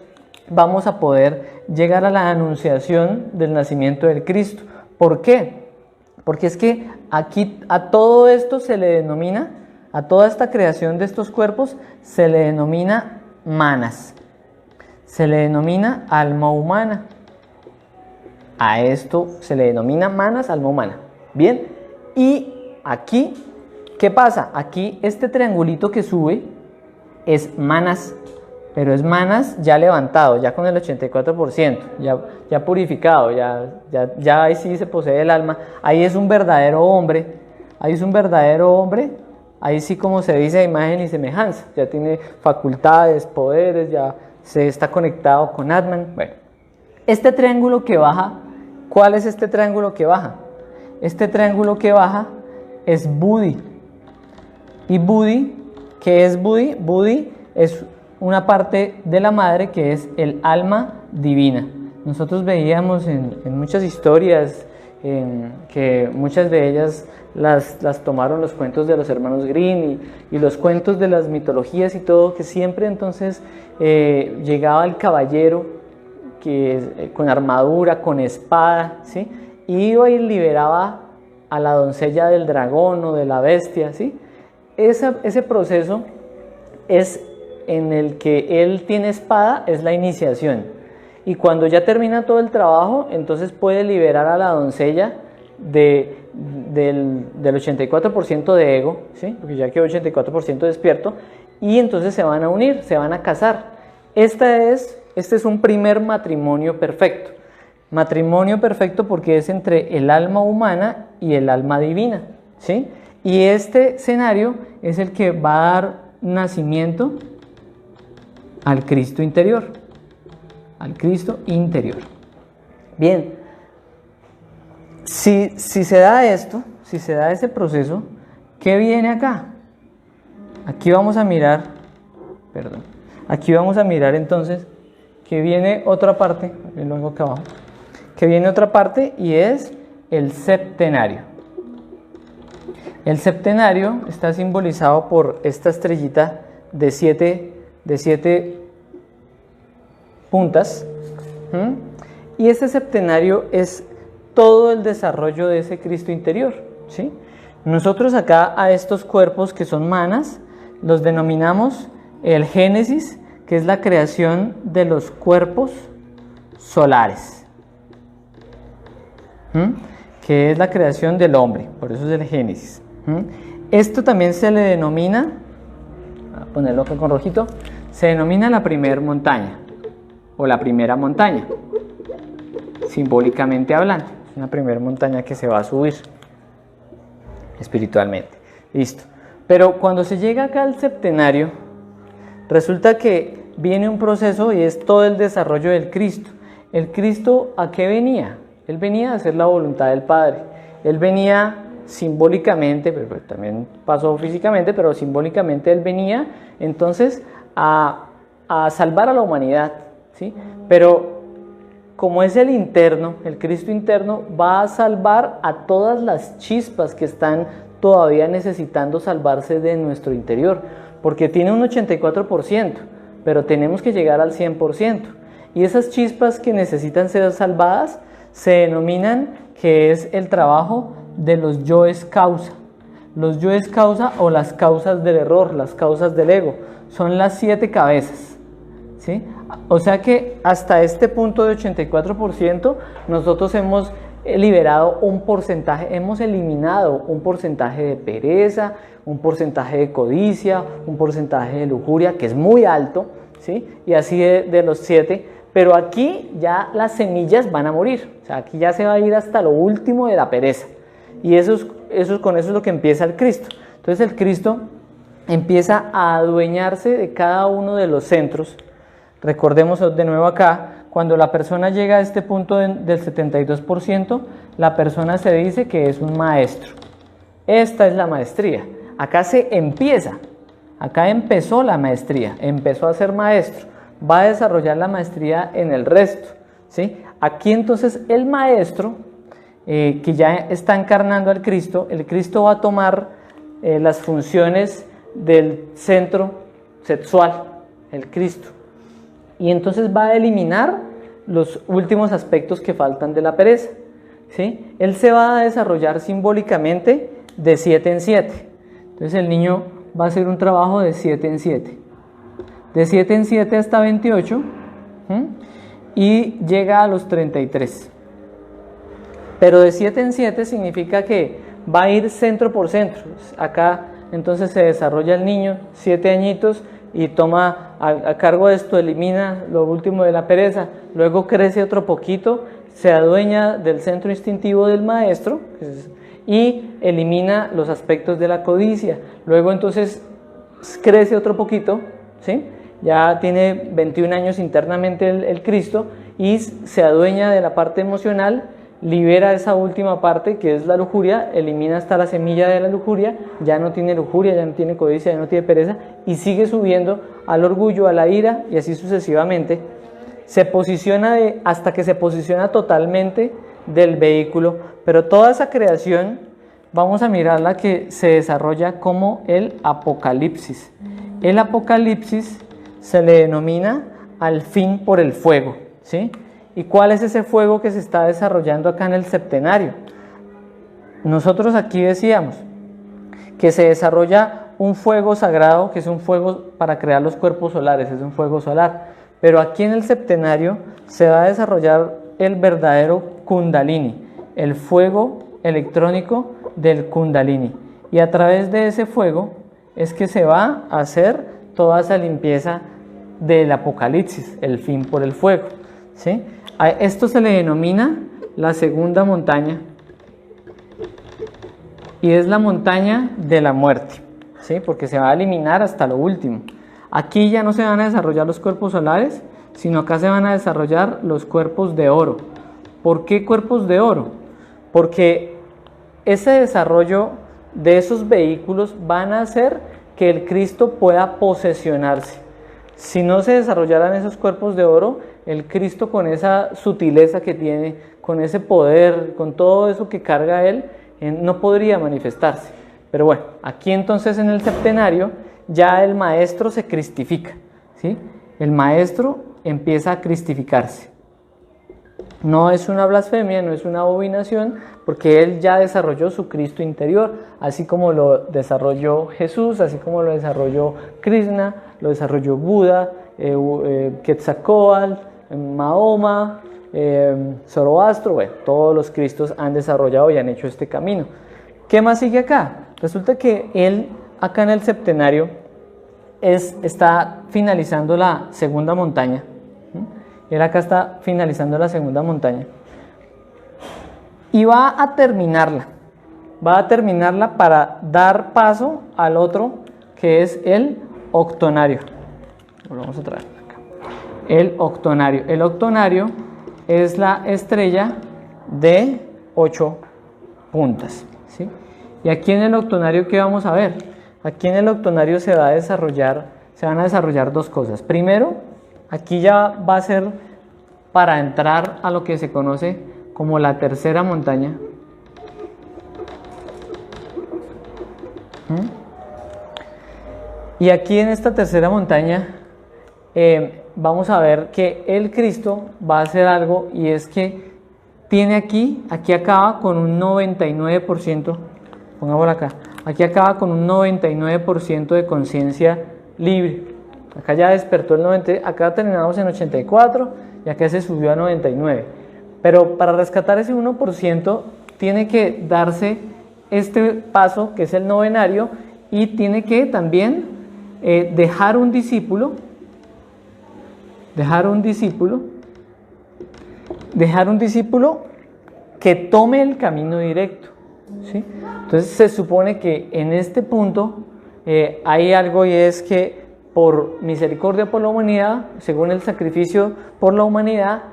vamos a poder llegar a la anunciación del nacimiento del Cristo. ¿Por qué? Porque es que aquí a todo esto se le denomina, a toda esta creación de estos cuerpos, se le denomina manas, se le denomina alma humana. A esto se le denomina manas, alma humana. Bien, y aquí, ¿qué pasa? Aquí este triangulito que sube es manas, pero es manas ya levantado, ya con el 84%, ya purificado, ya ahí sí se posee el alma. Ahí es un verdadero hombre, ahí sí, como se dice, a imagen y semejanza, ya tiene facultades, poderes, ya se está conectado con Atman. Bueno, este triángulo que baja, ¿cuál es este triángulo que baja? Este triángulo que baja es Buddhi. ¿Y Buddhi? ¿Qué es Buddhi? Buddhi es una parte de la madre que es el alma divina. Nosotros veíamos en muchas historias que muchas de ellas las tomaron los cuentos de los hermanos Grimm y los cuentos de las mitologías y todo, que siempre entonces llegaba el caballero con armadura, con espada, ¿sí? Y iba y liberaba a la doncella del dragón o de la bestia, ¿sí? Ese proceso es en el que él tiene espada, es la iniciación, y cuando ya termina todo el trabajo, entonces puede liberar a la doncella del 84% de ego, ¿sí? Porque ya quedó 84% despierto, y entonces se van a unir, se van a casar. Este es un primer matrimonio perfecto. Matrimonio perfecto porque es entre el alma humana y el alma divina, ¿sí? Y este escenario es el que va a dar nacimiento al Cristo interior. Al Cristo interior. Bien, si se da esto, si se da ese proceso, ¿qué viene acá? Aquí vamos a mirar entonces que viene otra parte, lo hago acá abajo, que viene otra parte y es el septenario. El septenario está simbolizado por esta estrellita de siete puntas, y ese septenario es todo el desarrollo de ese Cristo interior, ¿sí? Nosotros acá a estos cuerpos que son manas los denominamos el Génesis, que es la creación de los cuerpos solares, que es la creación del hombre, por eso es el Génesis. Esto también se le denomina, voy a ponerlo acá con rojito, se denomina la primera montaña o la primera montaña, simbólicamente hablando. Es una primera montaña que se va a subir espiritualmente. Listo. Pero cuando se llega acá al septenario, resulta que viene un proceso y es todo el desarrollo del Cristo. ¿El Cristo a qué venía? Él venía a hacer la voluntad del Padre. Él venía simbólicamente, pero también pasó físicamente, pero simbólicamente él venía entonces a salvar a la humanidad, ¿sí? Pero como es el interno, el Cristo interno va a salvar a todas las chispas que están todavía necesitando salvarse de nuestro interior, porque tiene un 84%, pero tenemos que llegar al 100%, y esas chispas que necesitan ser salvadas se denominan que es el trabajo de los yoes causa. Los yo es causa o las causas del error, las causas del ego. Son las 7 cabezas, ¿sí? O sea que hasta este punto de 84% nosotros hemos liberado un porcentaje, hemos eliminado un porcentaje de pereza, un porcentaje de codicia, un porcentaje de lujuria que es muy alto, ¿sí? Y así de los 7, pero aquí ya las semillas van a morir, o sea, aquí ya se va a ir hasta lo último de la pereza, y con eso es lo que empieza el Cristo. Entonces el Cristo empieza a adueñarse de cada uno de los centros. Recordemos de nuevo acá, cuando la persona llega a este punto del 72%, la persona se dice que es un maestro. Esta es la maestría. Acá se empieza, acá empezó la maestría, empezó a ser maestro, va a desarrollar la maestría en el resto, ¿sí? Aquí entonces el maestro, que ya está encarnando al Cristo, el Cristo va a tomar las funciones del centro sexual, el Cristo, y entonces va a eliminar los últimos aspectos que faltan de la pereza, ¿sí? Él se va a desarrollar simbólicamente de 7 en 7. Entonces el niño va a hacer un trabajo de 7 en 7. De 7 en 7 hasta 28, y llega a los 33. Pero de 7 en 7 significa que va a ir centro por centro. Acá entonces se desarrolla el niño, 7 añitos, y toma a cargo de esto, elimina lo último de la pereza, luego crece otro poquito, se adueña del centro instintivo del maestro y elimina los aspectos de la codicia, luego entonces crece otro poquito, ¿sí? Ya tiene 21 años internamente el Cristo y se adueña de la parte emocional, libera esa última parte que es la lujuria, elimina hasta la semilla de la lujuria, ya no tiene lujuria, ya no tiene codicia, ya no tiene pereza, y sigue subiendo al orgullo, a la ira, y así sucesivamente. Se posiciona hasta que se posiciona totalmente del vehículo, pero toda esa creación vamos a mirarla que se desarrolla como el Apocalipsis. El Apocalipsis se le denomina al fin por el fuego, ¿sí? ¿Y cuál es ese fuego que se está desarrollando acá en el septenario? Nosotros aquí decíamos que se desarrolla un fuego sagrado, que es un fuego para crear los cuerpos solares, es un fuego solar. Pero aquí en el septenario se va a desarrollar el verdadero Kundalini, el fuego electrónico del Kundalini. Y a través de ese fuego es que se va a hacer toda esa limpieza del Apocalipsis, el fin por el fuego, ¿sí? A esto se le denomina la segunda montaña y es la montaña de la muerte, ¿sí? Porque se va a eliminar hasta lo último. Aquí ya no se van a desarrollar los cuerpos solares, sino acá se van a desarrollar los cuerpos de oro. ¿Por qué cuerpos de oro? Porque ese desarrollo de esos vehículos van a hacer que el Cristo pueda posesionarse. Si no se desarrollaran esos cuerpos de oro, el Cristo con esa sutileza que tiene, con ese poder, con todo eso que carga él, no podría manifestarse. Pero bueno, aquí entonces en el septenario ya el maestro se cristifica, ¿sí? El maestro empieza a cristificarse. No es una blasfemia, no es una abominación, porque él ya desarrolló su Cristo interior, así como lo desarrolló Jesús, así como lo desarrolló Krishna, lo desarrolló Buda, Quetzalcóatl, Mahoma, Zoroastro, bueno, todos los Cristos han desarrollado y han hecho este camino. ¿Qué más sigue acá? Resulta que él, acá en el septenario, está finalizando la segunda montaña. Él acá está finalizando la segunda montaña. Y va a terminarla. Va a terminarla para dar paso al otro, que es el octonario. Lo vamos a traer acá. El octonario. El octonario es la estrella de 8 puntas, ¿sí? Y aquí en el octonario, ¿qué vamos a ver? Aquí en el octonario se van a desarrollar dos cosas. Primero, aquí ya va a ser para entrar a lo que se conoce como la tercera montaña. Y aquí en esta tercera montaña vamos a ver que el Cristo va a hacer algo, y es que tiene aquí acaba con un 99%, pongámoslo acá, aquí acaba con un 99% de conciencia libre. Acá ya despertó el 90%, acá terminamos en 84% y acá se subió a 99%. Pero para rescatar ese 1% tiene que darse este paso que es el novenario y tiene que también dejar un discípulo que tome el camino directo, ¿sí? Entonces se supone que en este punto hay algo, y es que por misericordia por la humanidad, según el sacrificio por la humanidad,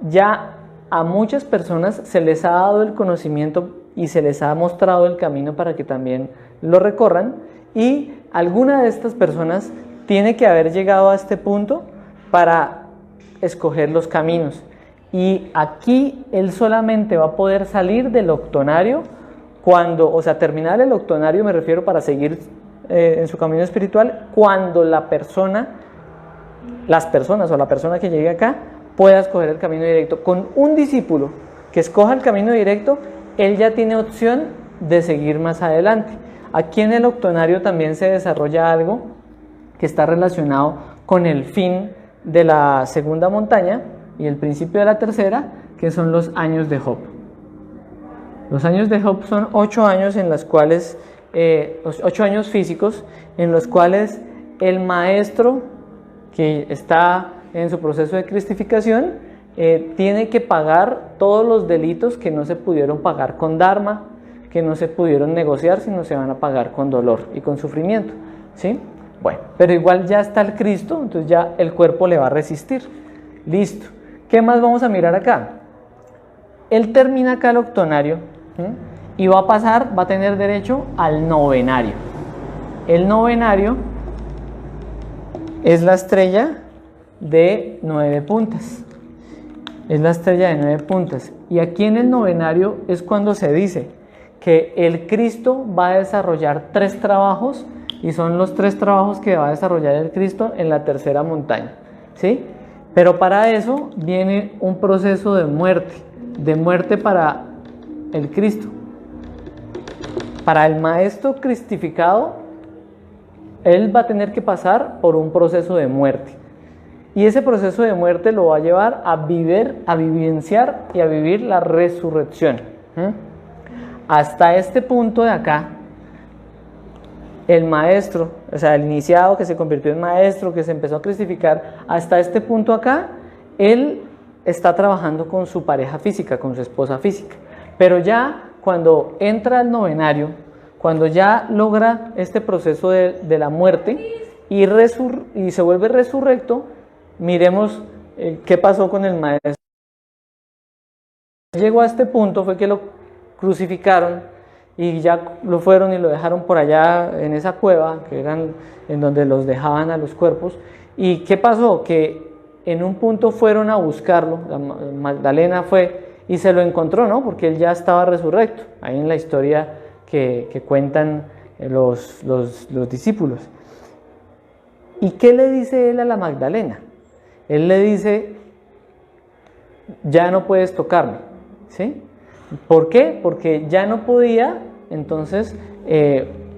ya a muchas personas se les ha dado el conocimiento y se les ha mostrado el camino para que también lo recorran, y alguna de estas personas tiene que haber llegado a este punto para escoger los caminos. Y aquí él solamente va a poder salir del octonario cuando, o sea, terminar el octonario, me refiero, para seguir en su camino espiritual, cuando las personas o la persona que llegue acá pueda escoger el camino directo. Con un discípulo que escoja el camino directo, él ya tiene opción de seguir más adelante. Aquí en el octonario también se desarrolla algo que está relacionado con el fin de la segunda montaña y el principio de la tercera, que son los años de Job. Los años de Job son 8 años en los cuales, 8 años físicos, en los cuales el maestro que está en su proceso de cristificación tiene que pagar todos los delitos que no se pudieron pagar con Dharma, que no se pudieron negociar, sino se van a pagar con dolor y con sufrimiento, ¿sí? Bueno, pero igual ya está el Cristo, entonces ya el cuerpo le va a resistir. Listo. ¿Qué más vamos a mirar acá? Él termina acá el octonario, ¿sí? Y va a tener derecho al novenario. El novenario es la estrella de 9 puntas. Es la estrella de 9 puntas. Y aquí en el novenario es cuando se dice que el Cristo va a desarrollar 3 trabajos, y son los 3 trabajos que va a desarrollar el Cristo en la tercera montaña, ¿sí? Pero para eso viene un proceso de muerte para el Cristo. Para el maestro cristificado, él va a tener que pasar por un proceso de muerte. Y ese proceso de muerte lo va a llevar a vivenciar y a vivir la resurrección. Hasta este punto de acá, el maestro, o sea, el iniciado que se convirtió en maestro, que se empezó a cristificar, hasta este punto acá, él está trabajando con su pareja física, con su esposa física. Pero ya cuando entra al novenario, cuando ya logra este proceso de la muerte y se vuelve resurrecto, miremos qué pasó con el maestro. Llegó a este punto, fue que lo crucificaron y ya lo fueron y lo dejaron por allá en esa cueva, que eran en donde los dejaban a los cuerpos. ¿Y qué pasó? Que en un punto fueron a buscarlo, la Magdalena fue y se lo encontró, ¿no? Porque él ya estaba resurrecto, ahí en la historia que cuentan los discípulos. ¿Y qué le dice él a la Magdalena? Él le dice, ya no puedes tocarme, ¿sí? ¿Por qué? Porque ya no podía entonces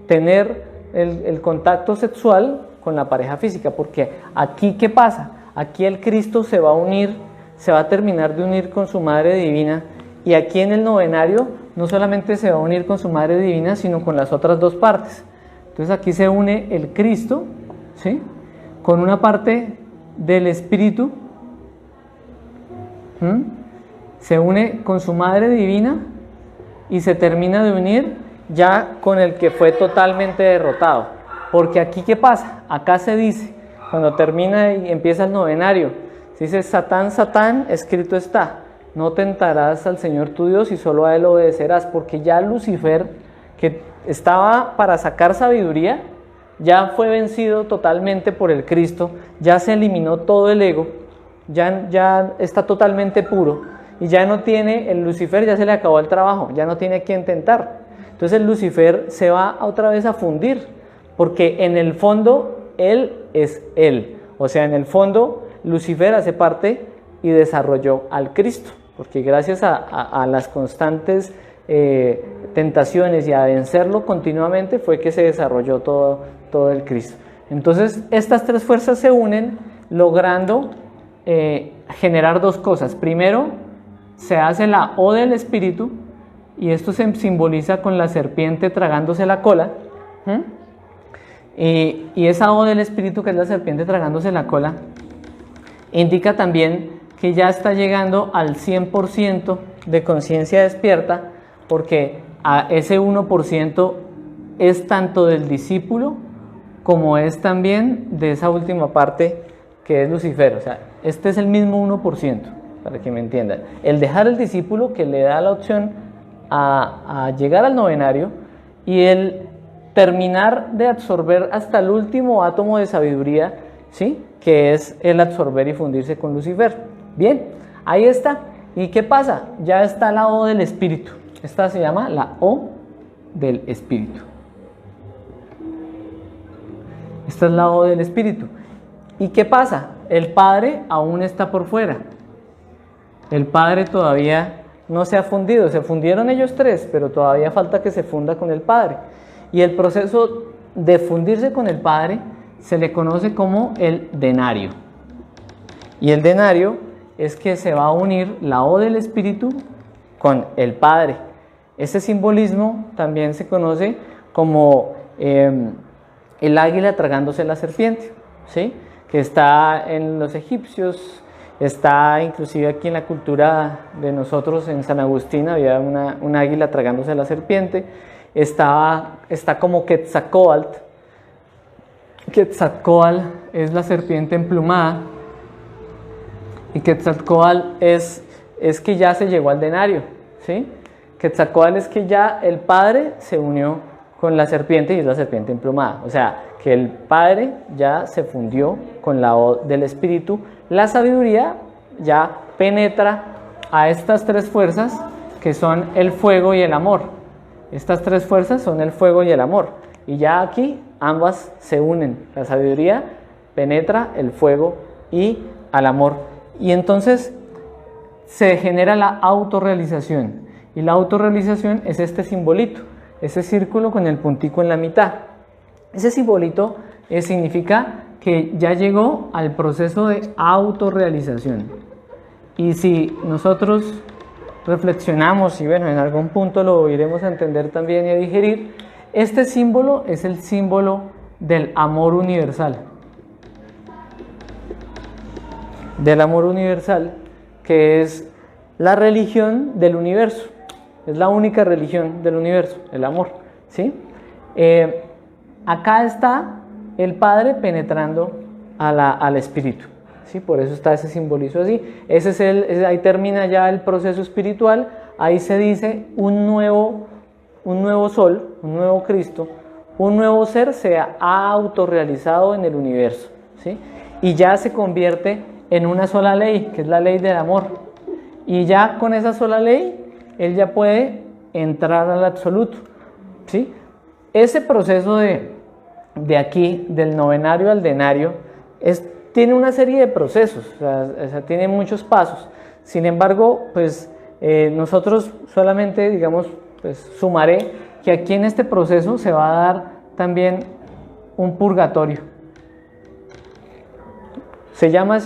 tener el contacto sexual con la pareja física, porque aquí ¿qué pasa? Aquí el Cristo se va a unir, se va a terminar de unir con su Madre Divina, y aquí en el novenario no solamente se va a unir con su Madre Divina, sino con las otras 2 partes. Entonces aquí se une el Cristo, ¿sí?, con una parte del Espíritu, se une con su Madre Divina y se termina de unir ya con el que fue totalmente derrotado. Porque aquí ¿qué pasa? Acá se dice, cuando termina y empieza el novenario, se dice, Satán, Satán, escrito está, no tentarás al Señor tu Dios y solo a Él obedecerás. Porque ya Lucifer, que estaba para sacar sabiduría, ya fue vencido totalmente por el Cristo, ya se eliminó todo el ego, ya está totalmente puro, y ya no tiene, el Lucifer ya se le acabó el trabajo, ya no tiene a quien tentar. Entonces el Lucifer se va otra vez a fundir, porque en el fondo él es él, o sea, en el fondo Lucifer hace parte y desarrolló al Cristo, porque gracias a las constantes tentaciones y a vencerlo continuamente fue que se desarrolló todo el Cristo. Entonces estas tres fuerzas se unen logrando generar dos cosas. Primero, se hace la O del Espíritu, y esto se simboliza con la serpiente tragándose la cola. Y esa O del Espíritu, que es la serpiente tragándose la cola, indica también que ya está llegando al 100% de conciencia despierta, porque a ese 1% es tanto del discípulo como es también de esa última parte que es Lucifer. O sea, este es el mismo 1%, para que me entiendan. El dejar el discípulo, que le da la opción a llegar al novenario, y el terminar de absorber hasta el último átomo de sabiduría, ¿sí?, que es el absorber y fundirse con Lucifer. Bien, ahí está. ¿Y qué pasa? Ya está la O del Espíritu. Esta se llama la O del Espíritu. Esta es la O del Espíritu. ¿Y qué pasa? El Padre aún está por fuera. El Padre todavía no se ha fundido. Se fundieron ellos tres, pero todavía falta que se funda con el Padre. Y el proceso de fundirse con el Padre se le conoce como el denario. Y el denario es que se va a unir la O del Espíritu con el Padre. Ese simbolismo también se conoce como el águila tragándose la serpiente, ¿sí?, que está en los egipcios, está inclusive aquí en la cultura de nosotros, en San Agustín había un águila tragándose la serpiente. Está como Quetzalcóatl. Quetzalcóatl es la serpiente emplumada, y Quetzalcóatl es que ya se llegó al denario, ¿sí? Quetzalcóatl es que ya el Padre se unió con la serpiente, y es la serpiente emplumada. O sea, que el Padre ya se fundió con la O del Espíritu. La sabiduría ya penetra a estas tres fuerzas, que son el fuego y el amor. Estas tres fuerzas son el fuego y el amor. Y ya aquí ambas se unen. La sabiduría penetra el fuego y al amor. Y entonces se genera la autorrealización. Y la autorrealización es este simbolito, ese círculo con el puntico en la mitad. Ese simbolito significa que ya llegó al proceso de autorrealización. Y si nosotros reflexionamos, y bueno, en algún punto lo iremos a entender también y a digerir, este símbolo es el símbolo del amor universal. Del amor universal, que es la religión del universo. Es la única religión del universo, el amor, ¿sí? Acá está el Padre penetrando al Espíritu, ¿sí? Por eso está ese simbolismo así. Ahí termina ya el proceso espiritual. Ahí se dice un nuevo sol, un nuevo Cristo, un nuevo ser se ha autorrealizado en el universo, ¿sí? Y ya se convierte en una sola ley, que es la ley del amor. Y ya con esa sola ley, él ya puede entrar al absoluto, ¿sí? Ese proceso de aquí, del novenario al denario, tiene una serie de procesos, o sea, tiene muchos pasos. Sin embargo, pues nosotros solamente, digamos, pues sumaré que aquí en este proceso se va a dar también un purgatorio. Se llama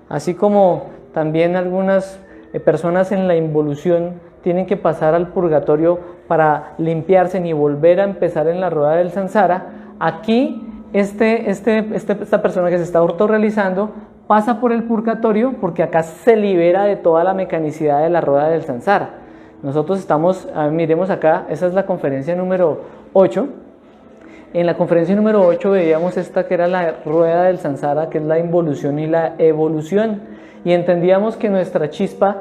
así como también algunas personas en la involución tienen que pasar al purgatorio para limpiarse y volver a empezar en la rueda del samsara. Aquí esta persona que se está autorrealizando pasa por el purgatorio, porque acá se libera de toda la mecanicidad de la rueda del samsara. Nosotros estamos, miremos acá, esa es la conferencia número 8. En la conferencia número 8 veíamos esta que era la rueda del samsara, que es la involución y la evolución, y entendíamos que nuestra chispa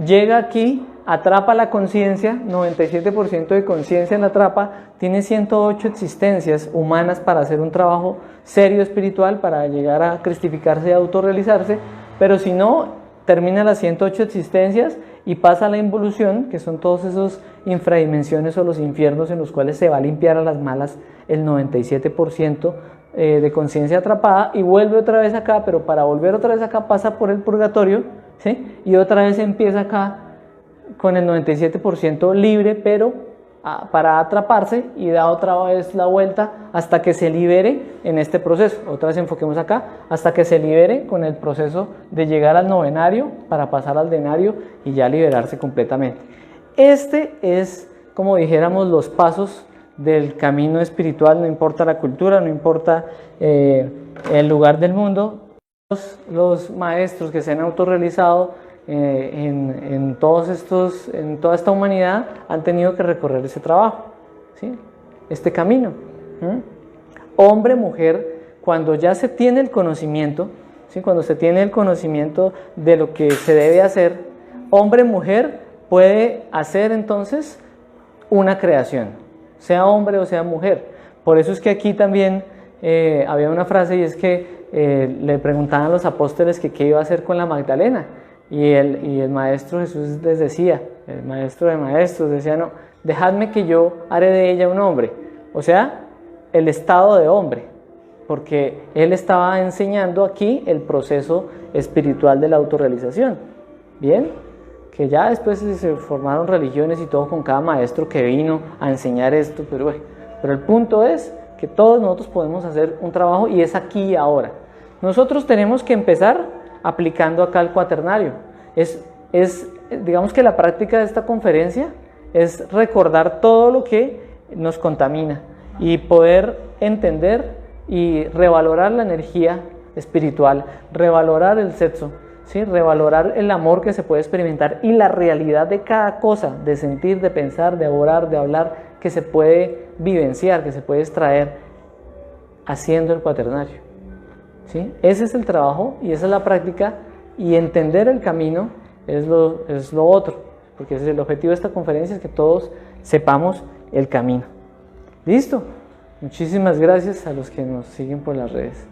llega aquí, atrapa la conciencia, 97% de conciencia la atrapa, tiene 108 existencias humanas para hacer un trabajo serio espiritual, para llegar a cristificarse y autorrealizarse, pero si no, termina las 108 existencias y pasa a la involución, que son todos esos infradimensiones o los infiernos en los cuales se va a limpiar a las malas el 97% de conciencia atrapada, y vuelve otra vez acá, pero para volver otra vez acá pasa por el purgatorio, ¿sí? Y otra vez empieza acá con el 97% libre, pero para atraparse, y da otra vez la vuelta hasta que se libere en este proceso. Otra vez enfoquemos acá, hasta que se libere con el proceso de llegar al novenario para pasar al denario y ya liberarse completamente. Este es, como dijéramos, los pasos del camino espiritual, no importa la cultura, no importa el lugar del mundo. Los maestros que se han autorrealizado en toda esta humanidad han tenido que recorrer ese trabajo, ¿sí? Este camino. Hombre, mujer, cuando ya se tiene el conocimiento, ¿sí? Cuando se tiene el conocimiento de lo que se debe hacer, hombre, mujer puede hacer entonces una creación, sea hombre o sea mujer. Por eso es que aquí también había una frase, y es que le preguntaban a los apóstoles que qué iba a hacer con la Magdalena. Y el Maestro Jesús les decía, el Maestro de Maestros decía, no, dejadme que yo haré de ella un hombre, o sea, el estado de hombre, porque él estaba enseñando aquí el proceso espiritual de la autorrealización. Bien, que ya después se formaron religiones y todo con cada maestro que vino a enseñar esto, pero el punto es que todos nosotros podemos hacer un trabajo, y es aquí y ahora. Nosotros tenemos que empezar aplicando acá el cuaternario. Digamos que la práctica de esta conferencia es recordar todo lo que nos contamina y poder entender y revalorar la energía espiritual, revalorar el sexo, ¿sí? Revalorar el amor que se puede experimentar y la realidad de cada cosa, de sentir, de pensar, de orar, de hablar, que se puede vivenciar, que se puede extraer haciendo el cuaternario. ¿Sí? Ese es el trabajo y esa es la práctica, y entender el camino es lo otro, porque ese es el objetivo de esta conferencia, es que todos sepamos el camino. ¿Listo? Muchísimas gracias a los que nos siguen por las redes.